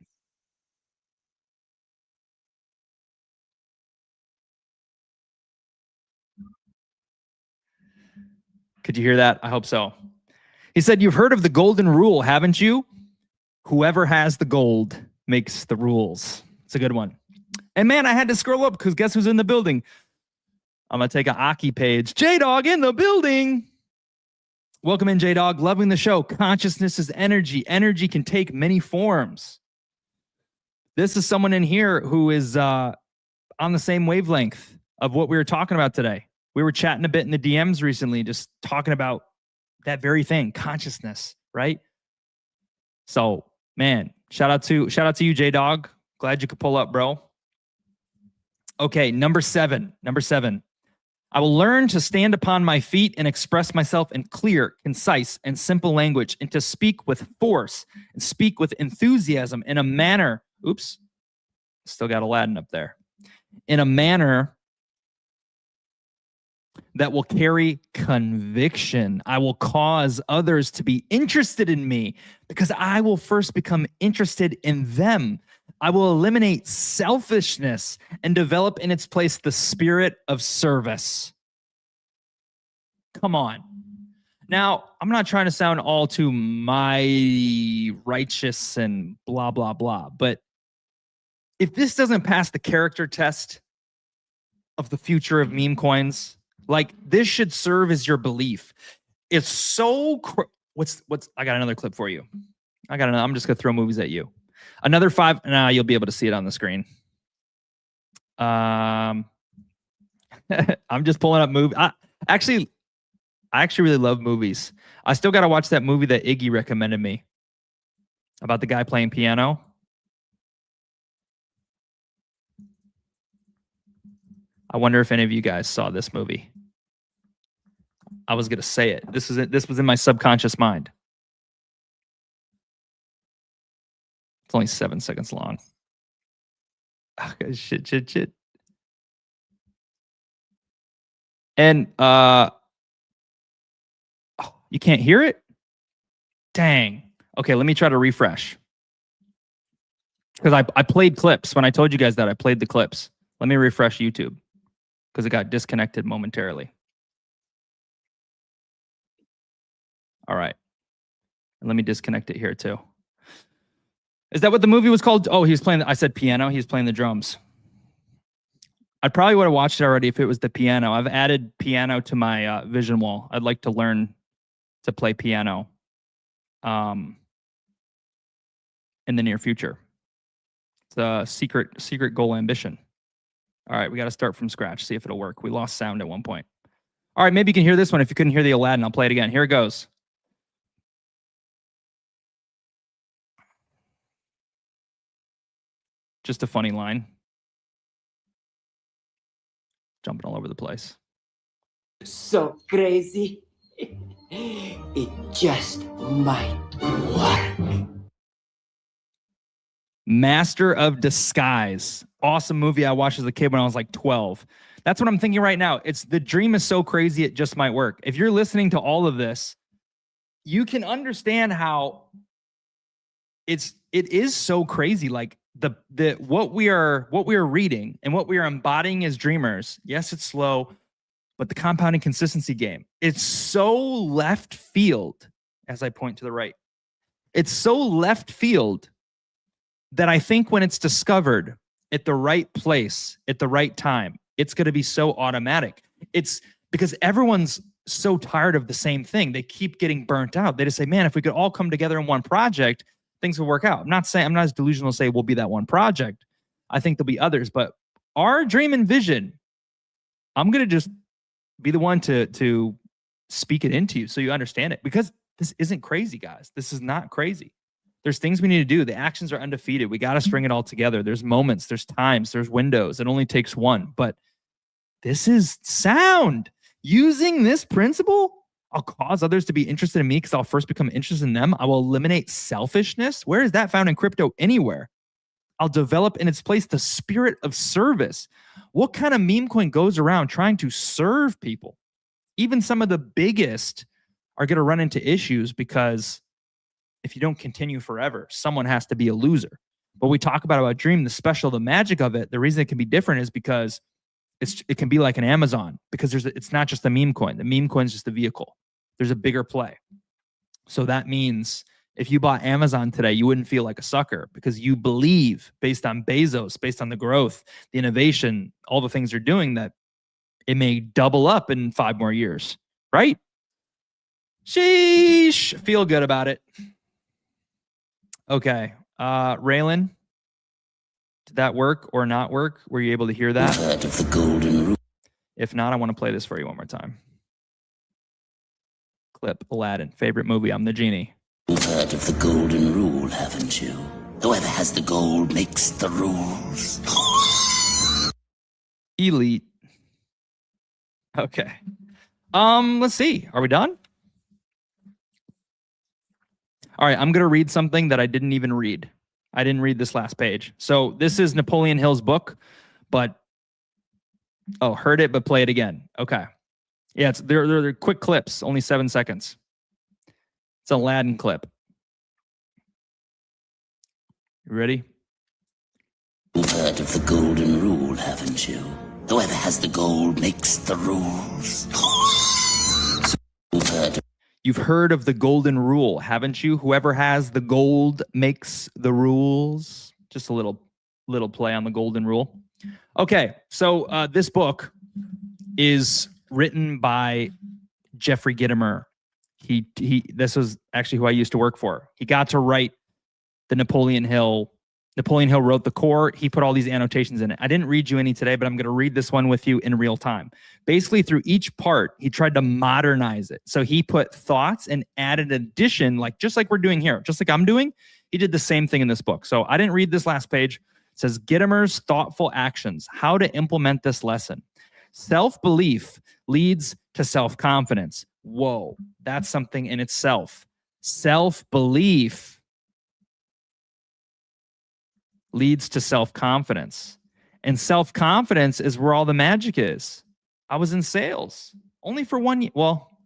A: Could you hear that? I hope so. He said, you've heard of the golden rule, haven't you? Whoever has the gold makes the rules. It's a good one. And man, I had to scroll up because guess who's in the building? I'm going to take an Aki page. J-Dog in the building. Welcome in, J-Dog. Loving the show. Consciousness is energy. Energy can take many forms. This is someone in here who is on the same wavelength of what we were talking about today. We were chatting a bit in the DMs recently, just talking about that very thing, consciousness, right? So, man, shout out to you, J-Dog. Glad you could pull up, bro. Okay, number seven. I will learn to stand upon my feet and express myself in clear, concise, and simple language, and to speak with force and speak with enthusiasm in a manner. Oops, still got Aladdin up there. In a manner that will carry conviction. I will cause others to be interested in me because I will first become interested in them. I will eliminate selfishness and develop in its place the spirit of service. Come on. Now, I'm not trying to sound all too mighty, righteous, and blah, blah, blah. But if this doesn't pass the character test of the future of meme coins, like this should serve as your belief. It's so what's I got another clip for you. I'm just gonna throw movies at you. Another 5. Nah, you'll be able to see it on the screen. I'm just pulling up movie. I actually really love movies. I still got to watch that movie that Iggy recommended me about the guy playing piano. I wonder if any of you guys saw this movie. I was going to say it. This was in my subconscious mind. It's only 7 seconds long. Okay, shit. And you can't hear it? Dang. Okay, let me try to refresh. Because I played clips. When I told you guys that, I played the clips. Let me refresh YouTube. Because it got disconnected momentarily. All right. And let me disconnect it here too. Is that what the movie was called? Oh, he was playing, I said piano. He was playing the drums. I probably would have watched it already if it was the piano. I've added piano to my vision wall. I'd like to learn to play piano in the near future. It's a secret goal ambition. All right, we got to start from scratch, see if it'll work. We lost sound at one point. All right, maybe you can hear this one. If you couldn't hear the Aladdin, I'll play it again. Here it goes. Just a funny line. Jumping all over the place.
B: So crazy. It just might work.
A: Master of Disguise. Awesome movie I watched as a kid when I was like 12. That's what I'm thinking right now. It's the dream is so crazy it just might work. If you're listening to all of this, you can understand how it is so crazy. Like the what we are reading and what we are embodying as dreamers. Yes, it's slow, but the compounding consistency game. It's so left field, as I point to the right. It's so left field that I think when it's discovered at the right place, at the right time, it's going to be so automatic. It's because everyone's so tired of the same thing. They keep getting burnt out. They just say, man, if we could all come together in one project, things will work out. I'm not as delusional to say we'll be that one project. I think there'll be others, but our dream and vision, I'm going to just be the one to speak it into you so you understand it, because this isn't crazy, guys. This is not crazy. There's things we need to do. The actions are undefeated. We got to string it all together. There's moments, there's times, there's windows. It only takes one, but this is sound. Using this principle, I'll cause others to be interested in me because I'll first become interested in them. I will eliminate selfishness. Where is that found in crypto? Anywhere. I'll develop in its place the spirit of service. What kind of meme coin goes around trying to serve people? Even some of the biggest are going to run into issues because if you don't continue forever, someone has to be a loser. But we talk about dream, the special, the magic of it. The reason it can be different is because it can be like an Amazon, because it's not just a meme coin. The meme coin is just the vehicle. There's a bigger play. So that means If you bought Amazon today, you wouldn't feel like a sucker because you believe, based on Bezos, based on the growth, the innovation, all the things they're doing, that it may double up in 5 more years, right? Sheesh. Feel good about it. Okay. Raylan, did that work or not work? Were you able to hear that?
C: Heard of the golden rule?
A: If not, I want to play this for you one more time. Clip, Aladdin, favorite movie, I'm the genie.
C: You've heard of the golden rule, haven't you? Whoever has the gold makes the rules.
A: Elite. Okay. Let's see. Are we done? All right, I'm going to read something that I didn't even read. I didn't read this last page. So this is Napoleon Hill's book, but heard it, but play it again. Okay. Yeah, they're quick clips, only 7 seconds. It's an Aladdin clip. You ready?
C: You've heard of the golden rule, haven't you? Whoever has the gold makes the rules.
A: You've heard of the golden rule, haven't you? Whoever has the gold makes the rules. Just a little play on the golden rule. Okay, so this book is written by Jeffrey Gitomer. This was actually who I used to work for. He got to write the Napoleon Hill. Napoleon Hill wrote the core. He put all these annotations in it. I didn't read you any today, but I'm going to read this one with you in real time. Basically, through each part, he tried to modernize it. So he put thoughts and added addition, just like we're doing here, just like I'm doing. He did the same thing in this book. So I didn't read this last page. It says Gitomer's thoughtful actions, how to implement this lesson. Self-belief leads to self-confidence. Whoa, that's something in itself. Self-belief leads to self-confidence. And self-confidence is where all the magic is. I was in sales only for 1 year. Well,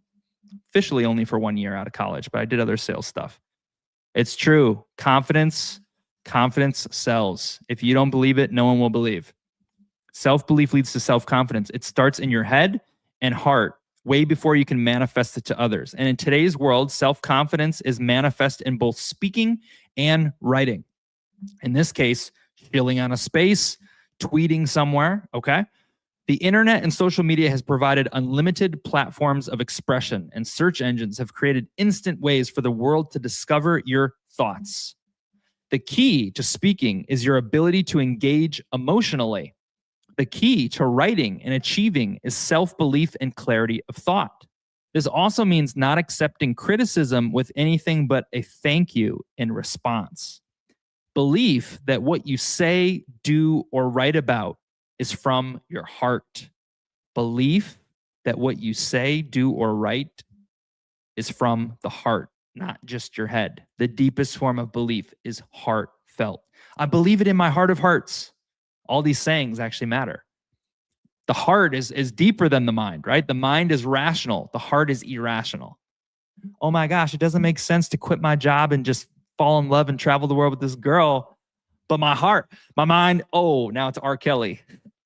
A: officially only for 1 year out of college, but I did other sales stuff. It's true. Confidence sells. If you don't believe it, no one will believe. Self-belief leads to self-confidence. It starts in your head and heart way before you can manifest it to others. And in today's world, self-confidence is manifest in both speaking and writing. In this case, filling on a space, tweeting somewhere, okay? The internet and social media has provided unlimited platforms of expression, and search engines have created instant ways for the world to discover your thoughts. The key to speaking is your ability to engage emotionally. The key to writing and achieving is self-belief and clarity of thought. This also means not accepting criticism with anything but a thank you in response. Belief that what you say, do, or write about is from your heart. Belief that what you say, do, or write is from the heart, not just your head. The deepest form of belief is heartfelt. I believe it in my heart of hearts. All these sayings actually matter. The heart is deeper than the mind, right? The mind is rational. The heart is irrational. Oh my gosh, it doesn't make sense to quit my job and just fall in love and travel the world with this girl. But my heart, my mind, now it's R. Kelly.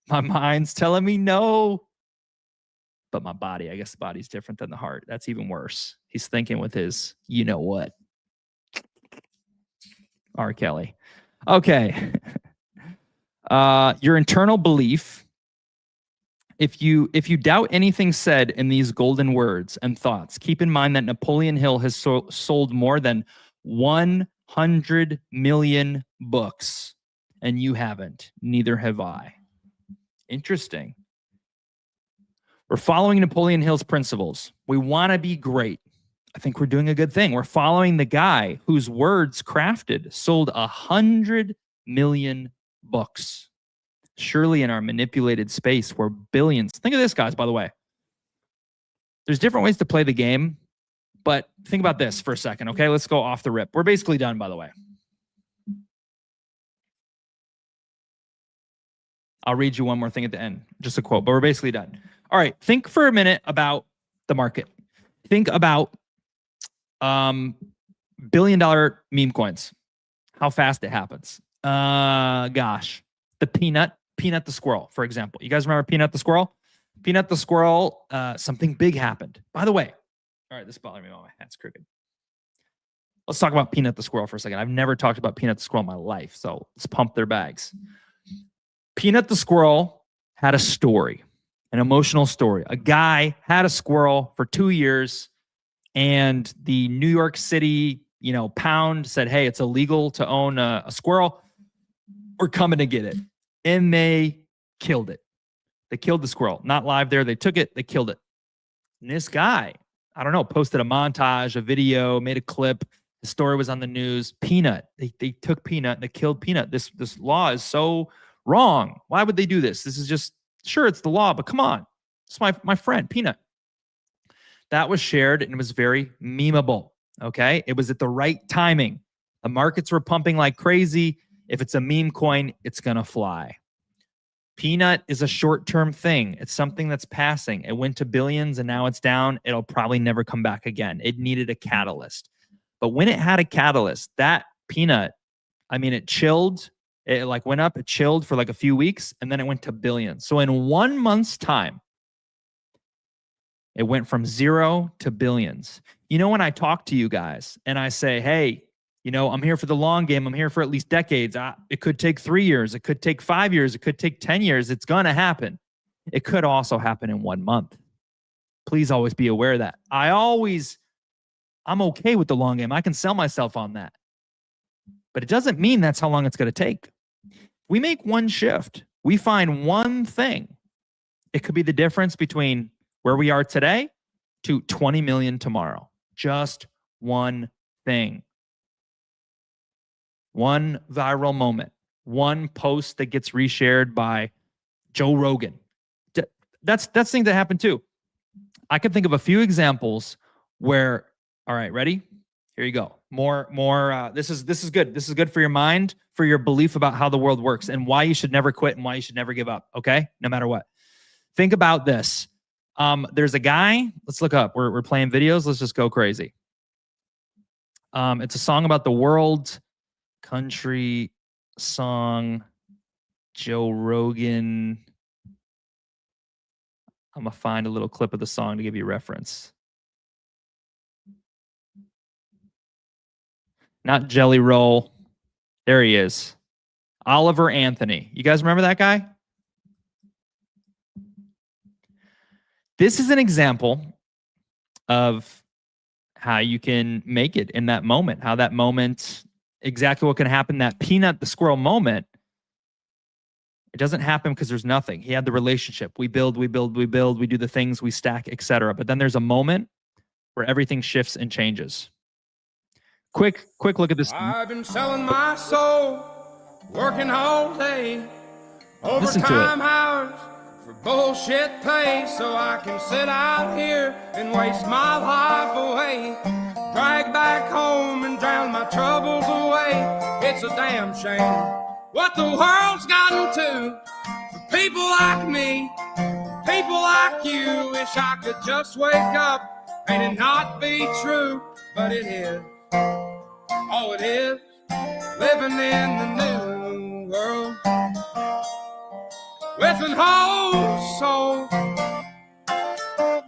A: My mind's telling me no. But my body, I guess the body's different than the heart. That's even worse. He's thinking with his, you know what? R. Kelly. Okay. Your internal belief. If you doubt anything said in these golden words and thoughts, keep in mind that Napoleon Hill has sold more than 100 million books, and you haven't. Neither have I. Interesting. We're following Napoleon Hill's principles. We want to be great. I think we're doing a good thing. We're following the guy whose words crafted sold 100 million books. Surely in our manipulated space where billions, think of this, guys, by the way. There's different ways to play the game, but think about this for a second, okay? Let's go off the rip. We're basically done, by the way. I'll read you one more thing at the end, just a quote, but we're basically done. All right, think for a minute about the market. Think about billion-dollar meme coins, how fast it happens. Gosh, the Peanut the squirrel, for example. You guys remember Peanut the squirrel? Peanut the squirrel, something big happened. By the way, all right, this bothers me while my hat's crooked. Let's talk about Peanut the squirrel for a second. I've never talked about Peanut the squirrel in my life, so let's pump their bags. Peanut the squirrel had a story, an emotional story. A guy had a squirrel for 2 years, and the New York City, pound said, hey, it's illegal to own a squirrel. We're coming to get it. And they killed it. They killed the squirrel. Not live there. They took it. They killed it. And this guy, I don't know, posted a montage, a video, made a clip. The story was on the news. Peanut. They took Peanut. They killed Peanut. This law is so wrong. Why would they do this? This is just, sure, it's the law, but come on. It's my friend, Peanut. That was shared and it was very memeable. Okay. It was at the right timing. The markets were pumping like crazy. If it's a meme coin, it's going to fly. Peanut is a short-term thing. It's something that's passing. It went to billions and now it's down. It'll probably never come back again. It needed a catalyst. But when it had a catalyst, that Peanut, it chilled. It went up, it chilled for like a few weeks, and then it went to billions. So in 1 month's time, it went from 0 to billions. When I talk to you guys and I say, hey, I'm here for the long game. I'm here for at least decades. It could take 3 years. It could take 5 years. It could take 10 years. It's going to happen. It could also happen in 1 month. Please always be aware of that. I'm okay with the long game. I can sell myself on that. But it doesn't mean that's how long it's going to take. We make one shift. We find one thing. It could be the difference between where we are today to 20 million tomorrow. Just one thing. One viral moment. One post that gets reshared by Joe Rogan. That's things that happen too. I can think of a few examples where, all right, ready? Here you go. More. This is good. This is good for your mind, for your belief about how the world works and why you should never quit and why you should never give up. Okay, no matter what. Think about this. There's a guy. Let's look up. We're playing videos. Let's just go crazy. It's a song about the world. Country song. Joe Rogan. I'm gonna find a little clip of the song to give you reference. Not Jelly Roll. There he is. Oliver Anthony. You guys remember that guy? This is an example of how you can make it in that moment. How that moment, exactly what can happen, that Peanut the squirrel moment, it doesn't happen because there's nothing. He had the relationship. We build, we do the things, we stack, etc. But then there's a moment where everything shifts and changes. Quick look at this.
D: I've been selling my soul, working all day,
A: Listen to
D: overtime
A: it.
D: hours for bullshit pay, so I can sit out here and waste my life away, drag back home and drown my troubles away. It's a damn shame what the world's gotten to for people like me, people like you. Wish I could just wake up and it not be true, but it is. Oh, it is living in the new world with an whole soul.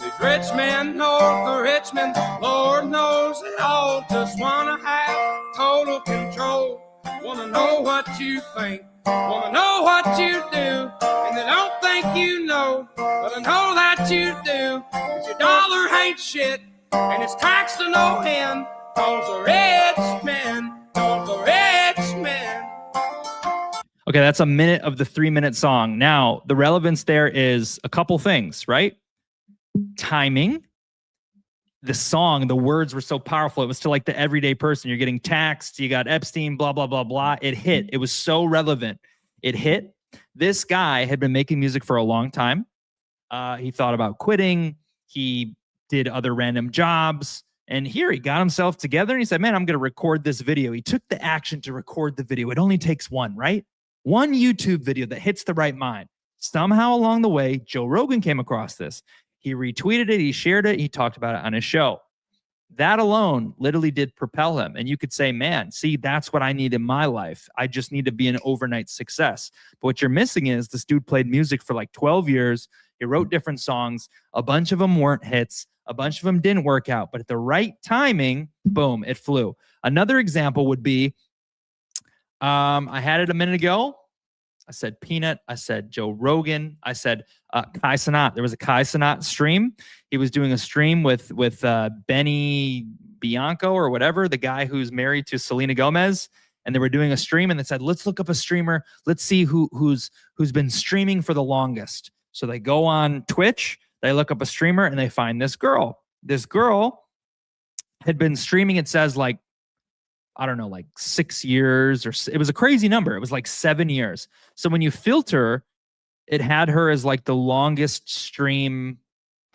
D: These rich men north of Richmond, Lord knows they all just wanna have total control. Wanna know what you think, wanna know what you do, and they don't think you know, but I know that you do. 'Cause your dollar ain't shit, and it's taxed to no end. Cause the rich men, cause the rich men.
A: Okay, that's a minute of the 3-minute song. Now, the relevance there is a couple things, right? Timing. The song, the words were so powerful. It was to like the everyday person. You're getting taxed. You got Epstein, blah, blah, blah, blah. It hit. It was so relevant. It hit. This guy had been making music for a long time. He thought about quitting. He did other random jobs. And here he got himself together and he said, man, I'm going to record this video. He took the action to record the video. It only takes one, right? One YouTube video that hits the right mind. Somehow along the way, Joe Rogan came across this. He retweeted it. He shared it. He talked about it on his show. That alone literally did propel him. And you could say, man, see, that's what I need in my life. I just need to be an overnight success. But what you're missing is this dude played music for like 12 years. He wrote different songs. A bunch of them weren't hits. A bunch of them didn't work out. But at the right timing, boom, it flew. Another example would be, I had it a minute ago. I said Peanut. I said Joe Rogan. I said Kai Cenat. There was a Kai Cenat stream. He was doing a stream with Benny Bianco or whatever, the guy who's married to Selena Gomez. And they were doing a stream, and they said, let's look up a streamer. Let's see who's been streaming for the longest. So they go on Twitch, they look up a streamer, and they find this girl. This girl had been streaming, it says, like, I don't know, like 6 years, or it was a crazy number. It was like 7 years. So when you filter, it had her as like the longest stream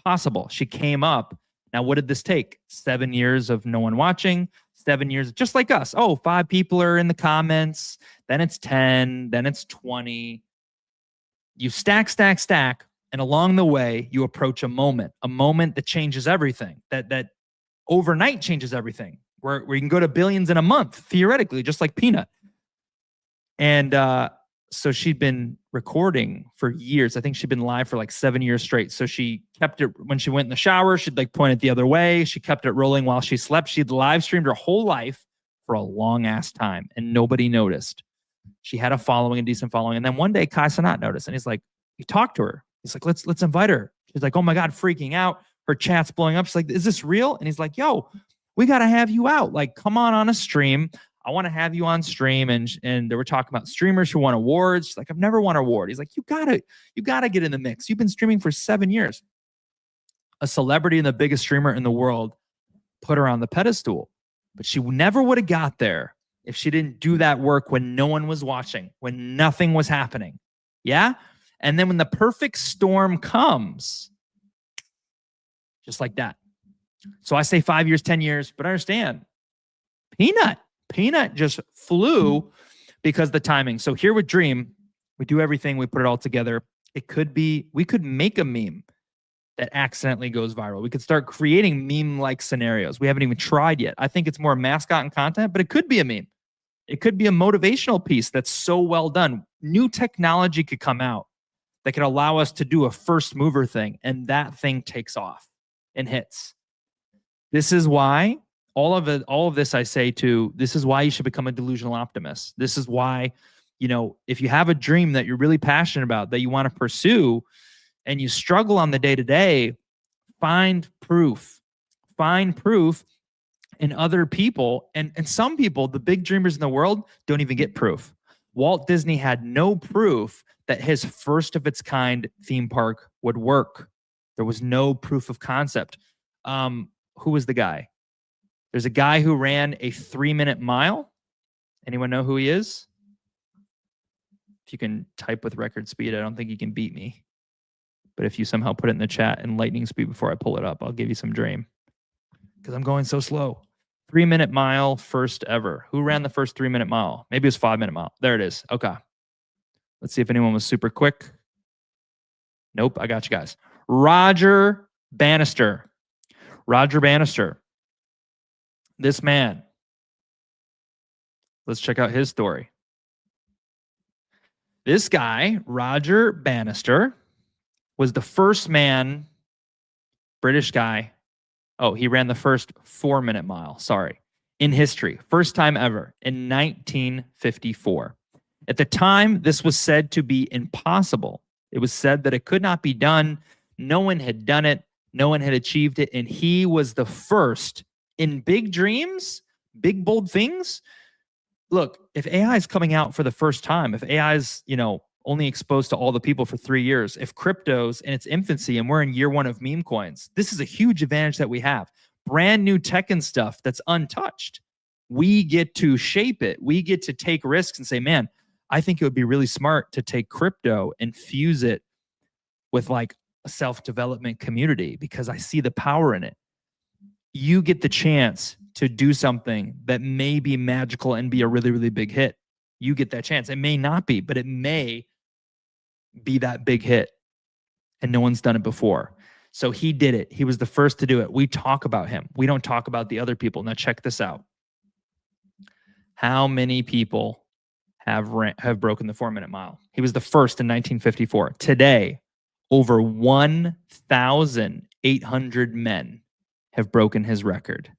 A: possible. She came up. Now, what did this take? 7 years of no one watching, 7 years, just like us. Oh, 5 people are in the comments. Then it's 10. Then it's 20. You stack, stack, stack. And along the way, you approach a moment that changes everything, that overnight changes everything, where you can go to billions in a month, theoretically, just like Peanut. And so she'd been recording for years. I think she'd been live for like 7 years straight. So she kept it when she went in the shower, she'd like point it the other way. She kept it rolling while she slept. She'd live streamed her whole life for a long ass time, and nobody noticed. She had a following, a decent following. And then one day Kai Cenat noticed, and he's like, he talked to her. He's like, let's invite her. She's like, oh my God, freaking out. Her chat's blowing up. She's like, is this real? And he's like, yo, we got to have you out. Like, come on a stream. I want to have you on stream. And they were talking about streamers who won awards. She's like, I've never won an award. He's like, you gotta get in the mix. You've been streaming for 7 years. A celebrity and the biggest streamer in the world put her on the pedestal, but she never would have got there if she didn't do that work when no one was watching, when nothing was happening. Yeah. And then when the perfect storm comes, just like that. So I say 5 years, 10 years, but I understand. Peanut just flew because the timing. So here with Dream, we do everything, we put it all together. It could be, we could make a meme that accidentally goes viral. We could start creating meme-like scenarios. We haven't even tried yet. I think it's more mascot and content, but it could be a meme. It could be a motivational piece that's so well done. New technology could come out that could allow us to do a first mover thing, and that thing takes off and hits. This is why all of this I say to, this is why you should become a delusional optimist. This is why, if you have a dream that you're really passionate about, that you want to pursue, and you struggle on the day-to-day, find proof. Find proof in other people. And some people, the big dreamers in the world, don't even get proof. Walt Disney had no proof that his first of its kind theme park would work. There was no proof of concept. Who was the guy? There's a guy who ran a 3-minute mile. Anyone know who he is? If you can type with record speed, I don't think you can beat me. But if you somehow put it in the chat in lightning speed before I pull it up, I'll give you some dream. Because I'm going so slow. 3-minute mile, first ever. Who ran the first 3-minute mile? Maybe it was 5-minute mile. There it is. Okay. Let's see if anyone was super quick. Nope, I got you guys. Roger Bannister. Roger Bannister. This man. Let's check out his story. This guy, Roger Bannister, was the first man, British guy. Oh, he ran the first 4-minute mile, sorry, in history. First time ever in 1954. At the time, this was said to be impossible. It was said that it could not be done. No one had done it. No one had achieved it. And he was the first in big dreams, big, bold things. Look, if AI is coming out for the first time, if AI is, only exposed to all the people for 3 years, if crypto's in its infancy and we're in year 1 of meme coins, this is a huge advantage that we have. Brand new tech and stuff that's untouched. We get to shape it. We get to take risks and say, man, I think it would be really smart to take crypto and fuse it with like a self-development community because I see the power in it. You get the chance to do something that may be magical and be a really, really big hit. You get that chance. It may not be, but it may be that big hit. And no one's done it before. So he did it. He was the first to do it. We talk about him. We don't talk about the other people. Now check this out. How many people have broken the 4-minute mile? He was the first in 1954. Today, Over 1,800 men have broken his record.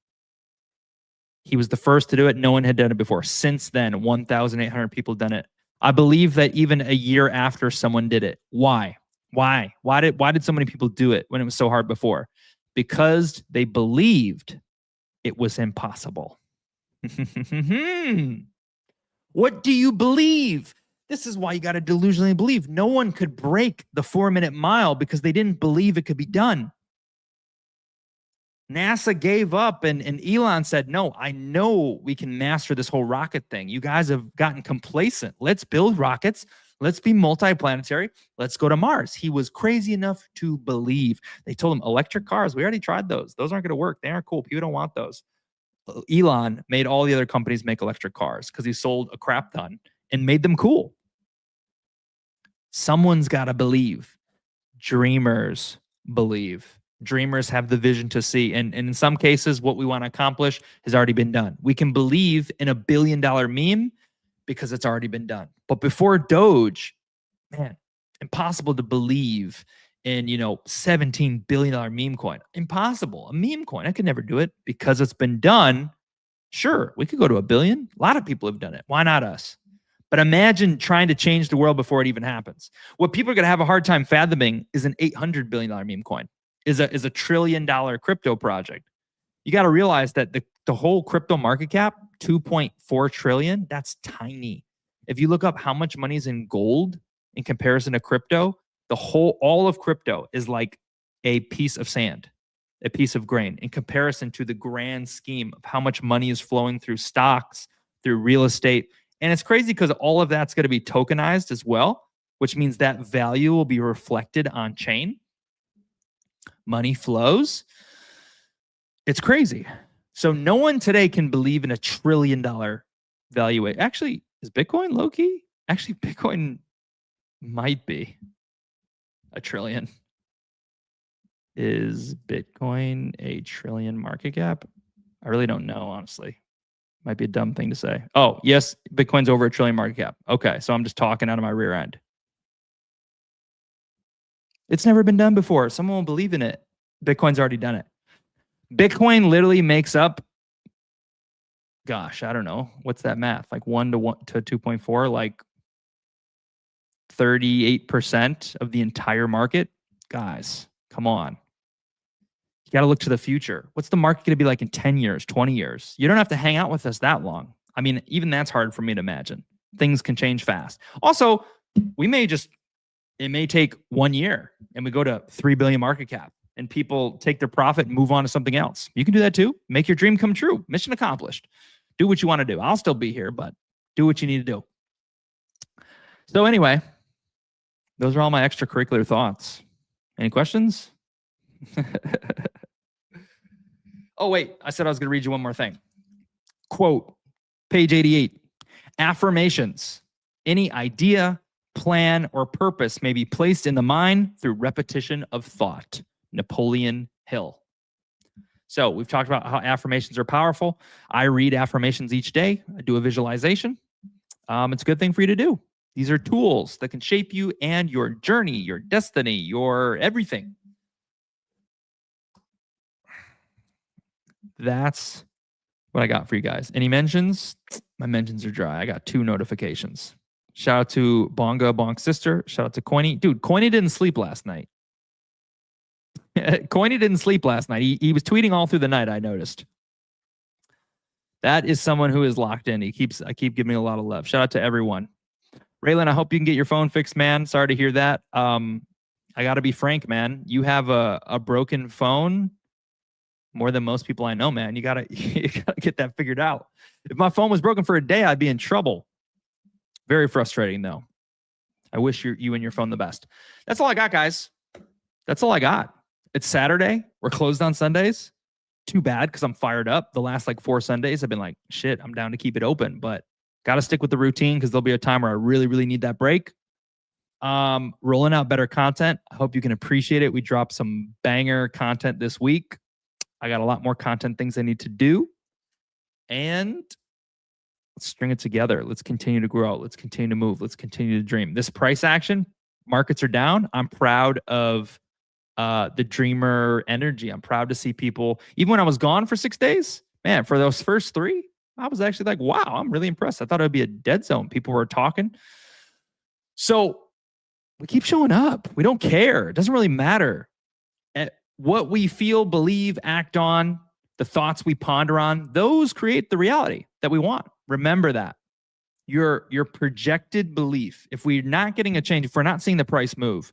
A: He was the first to do it. No one had done it before. Since then, 1,800 people done it. I believe that even a year after someone did it. Why? Why did so many people do it when it was so hard before? Because they believed it was impossible. What do you believe? This is why you got to delusionally believe. No one could break the 4-minute mile because they didn't believe it could be done. NASA gave up and Elon said, no, I know we can master this whole rocket thing. You guys have gotten complacent. Let's build rockets. Let's be multiplanetary. Let's go to Mars. He was crazy enough to believe. They told him electric cars. We already tried those. Those aren't going to work. They aren't cool. People don't want those. Elon made all the other companies make electric cars because he sold a crap ton and made them cool. Someone's got to believe. Dreamers believe. Dreamers have the vision to see. And in some cases, what we want to accomplish has already been done. We can believe in $1 billion meme because it's already been done. But before Doge, man, impossible to believe in, $17 billion meme coin. Impossible. A meme coin. I could never do it because it's been done. Sure, we could go to $1 billion. A lot of people have done it. Why not us? But imagine trying to change the world before it even happens. What people are going to have a hard time fathoming is an $800 billion meme coin, is a $1 trillion crypto project. You got to realize that the whole crypto market cap, 2.4 trillion, that's tiny. If you look up how much money is in gold in comparison to crypto, all of crypto is like a piece of sand, a piece of grain in comparison to the grand scheme of how much money is flowing through stocks, through real estate. And it's crazy because all of that's going to be tokenized as well, which means that value will be reflected on chain. Money flows. It's crazy. So no one today can believe in $1 trillion valuation. Actually, is Bitcoin low key? Actually, Bitcoin might be $1 trillion. Is Bitcoin a trillion market cap? I really don't know, honestly. Might be a dumb thing to say. Oh, yes, Bitcoin's over $1 trillion market cap. Okay, so I'm just talking out of my rear end. It's never been done before. Someone won't believe in it. Bitcoin's already done it. Bitcoin literally makes up, gosh, I don't know. What's that math? Like 1 to 2.4, like 38% of the entire market. Guys, come on. You got to look to the future. What's the market going to be like in 10 years, 20 years? You don't have to hang out with us that long. I mean, even that's hard for me to imagine. Things can change fast. Also, it may take 1 year and we go to 3 billion market cap and people take their profit and move on to something else. You can do that too. Make your dream come true. Mission accomplished. Do what you want to do. I'll still be here, but do what you need to do. So anyway, those are all my extracurricular thoughts. Any questions? Oh, wait. I said I was going to read you one more thing. Quote, page 88. Affirmations. Any idea, plan, or purpose may be placed in the mind through repetition of thought. Napoleon Hill. So we've talked about how affirmations are powerful. I read affirmations each day. I do a visualization. It's a good thing for you to do. These are tools that can shape you and your journey, your destiny, your everything. That's what I got for you guys. Any mentions? My mentions are dry. I got 2 notifications. Shout out to Bonga Bonk Sister. Shout out to Coiny. Dude, Coiny didn't sleep last night. Coiny didn't sleep last night. He was tweeting all through the night, I noticed. That is someone who is locked in. I keep giving a lot of love. Shout out to everyone. Raylan, I hope you can get your phone fixed, man. Sorry to hear that. I got to be frank, man. You have a broken phone more than most people I know, man. You gotta get that figured out. If my phone was broken for a day, I'd be in trouble. Very frustrating, though. I wish you and your phone the best. That's all I got, guys. That's all I got. It's Saturday. We're closed on Sundays. Too bad, because I'm fired up. The last 4 Sundays, I've been like, shit, I'm down to keep it open, but got to stick with the routine because there'll be a time where I really, really need that break. Rolling out better content. I hope you can appreciate it. We dropped some banger content this week. I got a lot more content things I need to do. And let's string it together. Let's continue to grow. Let's continue to move. Let's continue to dream. This price action, markets are down, I'm proud of the dreamer energy. I'm proud to see people, even when I was gone for 6 days, man, for those first 3, I was actually like, wow, I'm really impressed. I thought it would be a dead zone. People were talking. So we keep showing up. We don't care. It doesn't really matter. What we feel, believe, act on, the thoughts we ponder on, those create the reality that we want. Remember that. Your projected belief, if we're not getting a change, if we're not seeing the price move,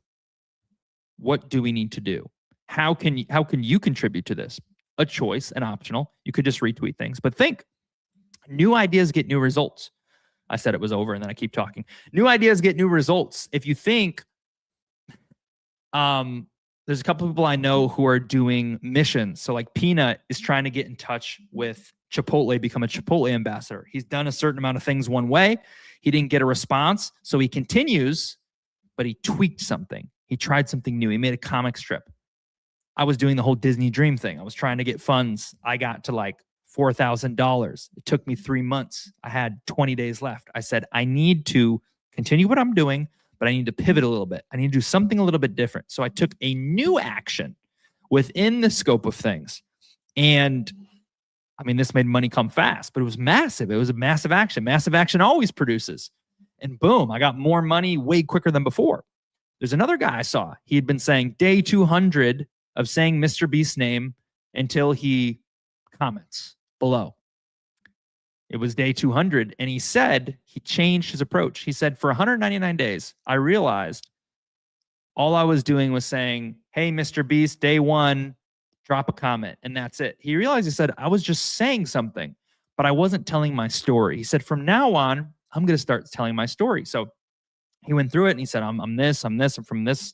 A: what do we need to do? How can you contribute to this? A choice, an optional. You could just retweet things, but think. New ideas get new results. I said it was over and then I keep talking. New ideas get new results. If you think, there's a couple of people I know who are doing missions. So like Peanut is trying to get in touch with Chipotle, become a Chipotle ambassador. He's done a certain amount of things one way. He didn't get a response. So he continues, but he tweaked something. He tried something new. He made a comic strip. I was doing the whole Disney Dream thing. I was trying to get funds. I got to like $4,000. It took me 3 months. I had 20 days left. I said, I need to continue what I'm doing, but I need to pivot a little bit. I need to do something a little bit different. So I took a new action within the scope of things. And I mean, this made money come fast, but it was massive. It was a massive action. Massive action always produces. And boom, I got more money way quicker than before. There's another guy I saw. He had been saying day 200 of saying Mr. Beast's name until he comments below. It was day 200, and he said he changed his approach. He said, for 199 days, I realized all I was doing was saying, hey, Mr. Beast, day 1, drop a comment, and that's it. He realized, he said, I was just saying something, but I wasn't telling my story. He said, from now on, I'm going to start telling my story. So he went through it, and he said, I'm this, I'm from this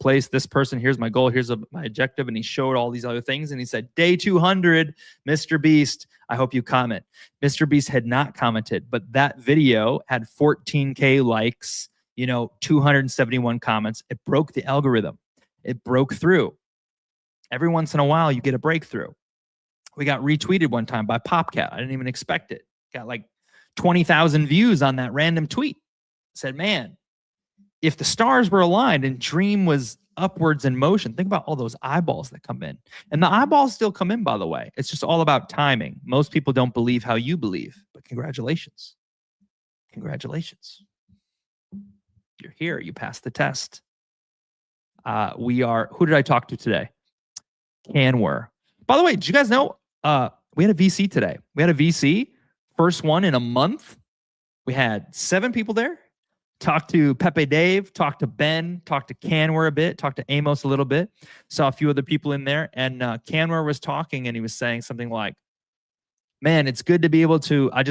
A: place, this person, here's my goal, here's my objective, and he showed all these other things, and he said, day 200, Mr. Beast, I hope you comment. Mr. Beast had not commented, but that video had 14K likes, 271 comments. It broke the algorithm. It broke through. Every once in a while, you get a breakthrough. We got retweeted one time by Popcat. I didn't even expect it. Got like 20,000 views on that random tweet. Said, man, if the stars were aligned and Dream was upwards in motion, think about all those eyeballs that come in. And the eyeballs still come in, by the way. It's just all about timing. Most people don't believe how you believe, but congratulations. Congratulations. You're here. You passed the test. Who did I talk to today? Canwar. By the way, did you guys know we had a VC today? We had a VC, first one in a month. We had 7 people there. Talked to Pepe Dave, talked to Ben, talked to Canwar a bit, talked to Amos a little bit. Saw a few other people in there. And Canwar was talking and he was saying something like, man, it's good to be able to, I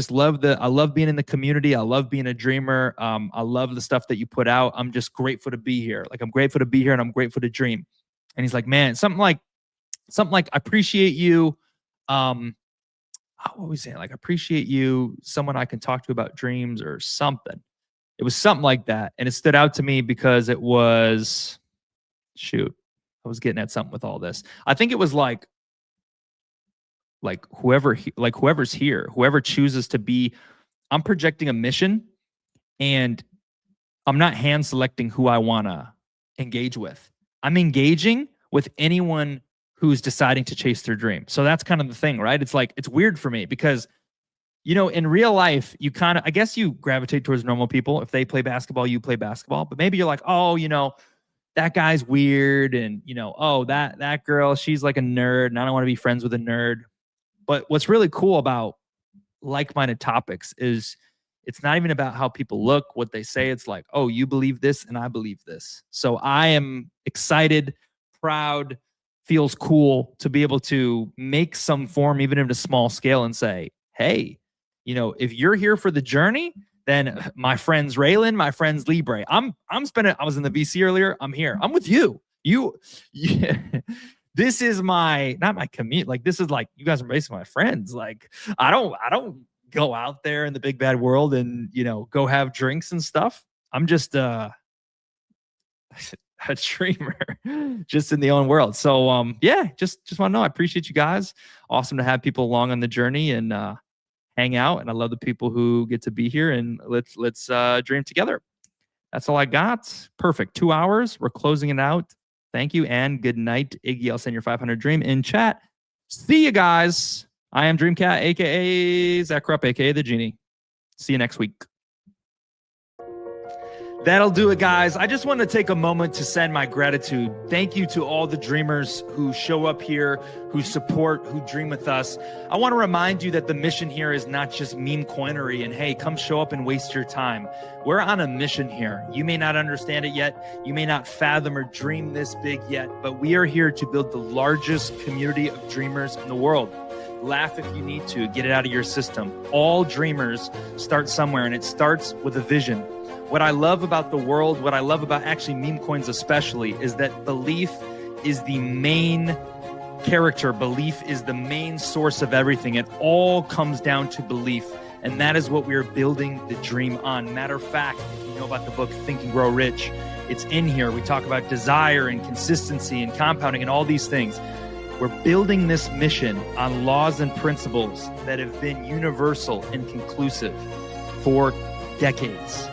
A: love being in the community. I love being a dreamer. I love the stuff that you put out. I'm just grateful to be here. Like, I'm grateful to be here and I'm grateful to dream. And he's like, man, something like, I appreciate you. What was he saying? Like, I appreciate you, someone I can talk to about dreams or something. It was something like that. And it stood out to me because it was, I was getting at something with all this. I think it was like whoever's here, whoever chooses to be, I'm projecting a mission and I'm not hand selecting who I want to engage with. I'm engaging with anyone who's deciding to chase their dream. So that's kind of the thing, right? It's like, it's weird for me because, in real life, you kind of, I guess you gravitate towards normal people. If they play basketball, you play basketball. But maybe you're like, oh, that guy's weird. And, oh, that girl, she's like a nerd. And I don't want to be friends with a nerd. But what's really cool about like-minded topics is it's not even about how people look, what they say. It's like, oh, you believe this and I believe this. So I am excited, proud, feels cool to be able to make some form, even at a small scale, and say, hey, if you're here for the journey, then my friends Raylan, my friends Libre, I was in the VC earlier. I'm here. I'm with you. This is not my commute. Like, this is like, you guys are basically my friends. Like, I don't go out there in the big bad world and, go have drinks and stuff. I'm just a dreamer just in the own world. So, just want to know, I appreciate you guys. Awesome to have people along on the journey and, hang out. And I love the people who get to be here and let's dream together. That's all I got. Perfect. 2 hours. We're closing it out. Thank you and good night, Iggy. I'll send your 500 dream in chat. See you guys. I am Dreamcat, aka Zach Krupp, aka the Genie. See you next week. That'll do it, guys. I just want to take a moment to send my gratitude. Thank you to all the dreamers who show up here, who support, who dream with us. I want to remind you that the mission here is not just meme coinery and, hey, come show up and waste your time. We're on a mission here. You may not understand it yet. You may not fathom or dream this big yet, but we are here to build the largest community of dreamers in the world. Laugh if you need to. Get it out of your system. All dreamers start somewhere, and it starts with a vision. What I love about the world, what I love about actually meme coins especially, is that belief is the main character. Belief is the main source of everything. It all comes down to belief. And that is what we are building the dream on. Matter of fact, if you know about the book Think and Grow Rich, it's in here. We talk about desire and consistency and compounding and all these things. We're building this mission on laws and principles that have been universal and conclusive for decades.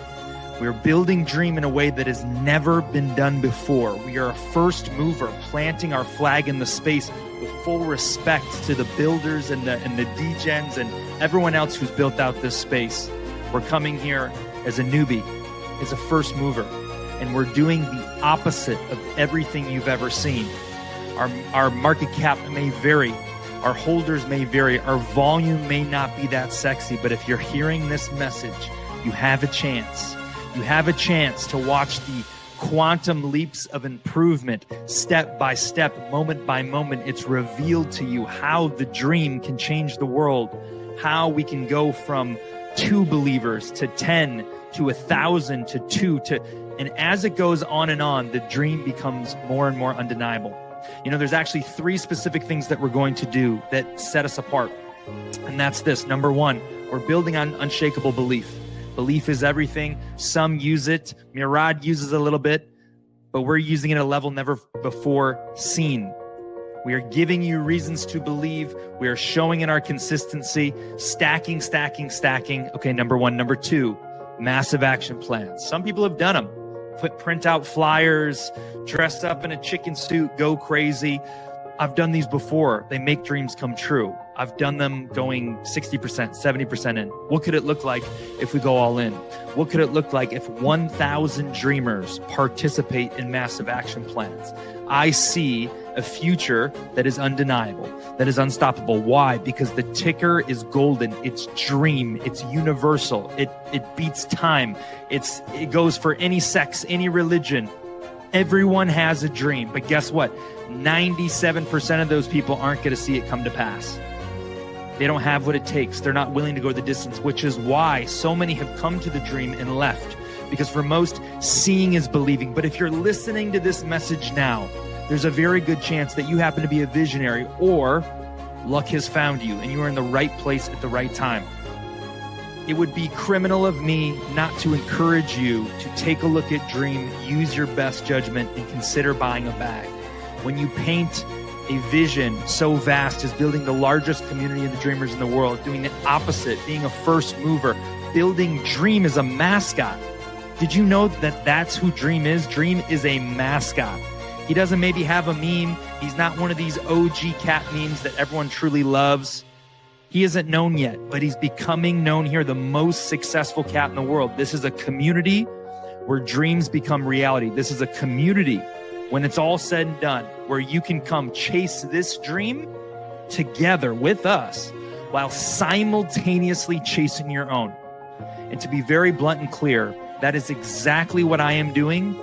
A: We're building dream in a way that has never been done before. We are a first mover, planting our flag in the space with full respect to the builders and the degens and everyone else who's built out this space. We're coming here as a newbie, as a first mover, and we're doing the opposite of everything you've ever seen. Our market cap may vary. Our holders may vary. Our volume may not be that sexy, but if you're hearing this message, you have a chance. You have a chance to watch the quantum leaps of improvement, step by step, moment by moment. It's revealed to you how the dream can change the world, how we can go from 2 believers to 10 to 1,000 to 2 to, and as it goes on and on, the dream becomes more and more undeniable. You know, there's actually 3 specific things that we're going to do that set us apart. And that's this. Number 1, we're building on unshakable belief. Belief is everything. Some use it. Murad uses a little bit, but we're using it at a level never before seen. We are giving you reasons to believe. We are showing in our consistency, stacking. Okay, number 1. Number 2, massive action plans. Some people have done them. Print out flyers, dressed up in a chicken suit, go crazy. I've done these before. They make dreams come true. I've done them going 60%, 70% in. What could it look like if we go all in? What could it look like if 1,000 dreamers participate in massive action plans? I see a future that is undeniable, that is unstoppable. Why? Because the ticker is golden. It's dream. It's universal. It beats time. It goes for any sex, any religion. Everyone has a dream, but guess what? 97% of those people aren't going to see it come to pass. They don't have what it takes. They're not willing to go the distance, which is why so many have come to the dream and left. Because for most, seeing is believing. But if you're listening to this message now, there's a very good chance that you happen to be a visionary or luck has found you and you are in the right place at the right time. It would be criminal of me not to encourage you to take a look at dream, use your best judgment, and consider buying a bag. When you paint a vision so vast as building the largest community of the dreamers in the world, doing the opposite, being a first mover, building Dream as a mascot. Did you know that that's who Dream is? Dream is a mascot. He doesn't maybe have a meme. He's not one of these OG cat memes that everyone truly loves. He isn't known yet, but he's becoming known here, the most successful cat in the world. This is a community where dreams become reality. This is a community, when it's all said and done, where you can come chase this dream together with us while simultaneously chasing your own. And to be very blunt and clear, that is exactly what I am doing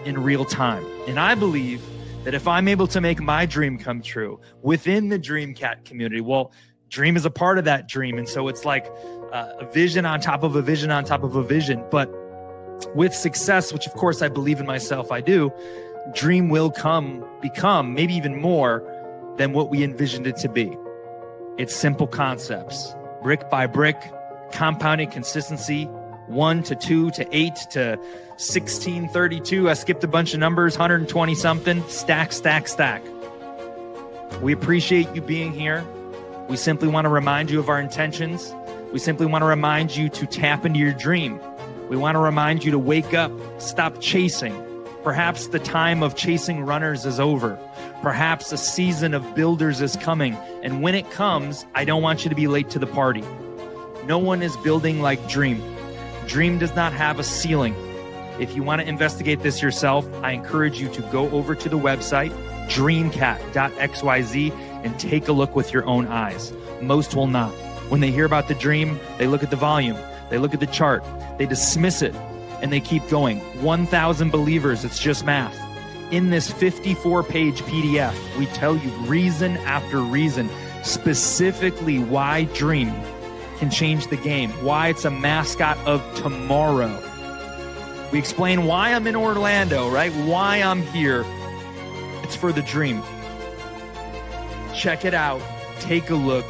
A: in real time. And I believe that if I'm able to make my dream come true within the Dream Cat community, well, Dream is a part of that dream. And so it's like a vision on top of a vision on top of a vision. But with success, which of course I believe in myself, I do, Dream will become maybe even more than what we envisioned it to be. It's simple concepts, brick by brick, compounding consistency, 1 to 2 to 8 to 16, 32. I skipped a bunch of numbers, 120 something, stack. We appreciate you being here. We simply want to remind you of our intentions. We simply want to remind you to tap into your dream. We want to remind you to wake up, stop chasing. Perhaps the time of chasing runners is over. Perhaps a season of builders is coming. And when it comes, I don't want you to be late to the party. No one is building like Dream. Dream does not have a ceiling. If you want to investigate this yourself, I encourage you to go over to the website, dreamcat.xyz, and take a look with your own eyes. Most will not. When they hear about the dream, they look at the volume, they look at the chart, they dismiss it, and they keep going. 1,000 believers, it's just math. In this 54-page PDF, we tell you reason after reason, specifically why Dream can change the game, why it's a mascot of tomorrow. We explain why I'm in Orlando, right? Why I'm here. It's for the dream. Check it out. Take a look.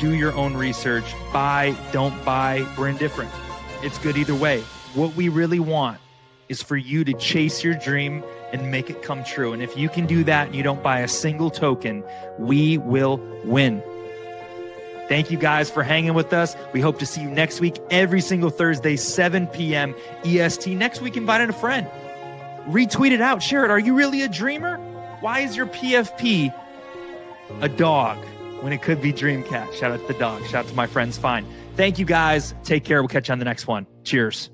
A: Do your own research. Buy, don't buy. We're indifferent. It's good either way. What we really want is for you to chase your dream and make it come true. And if you can do that and you don't buy a single token, we will win. Thank you guys for hanging with us. We hope to see you next week, every single Thursday, 7 p.m. EST. Next week, invite in a friend. Retweet it out. Share it. Are you really a dreamer? Why is your PFP a dog when it could be Dreamcat? Shout out to the dog. Shout out to my friends. Fine. Thank you guys. Take care. We'll catch you on the next one. Cheers.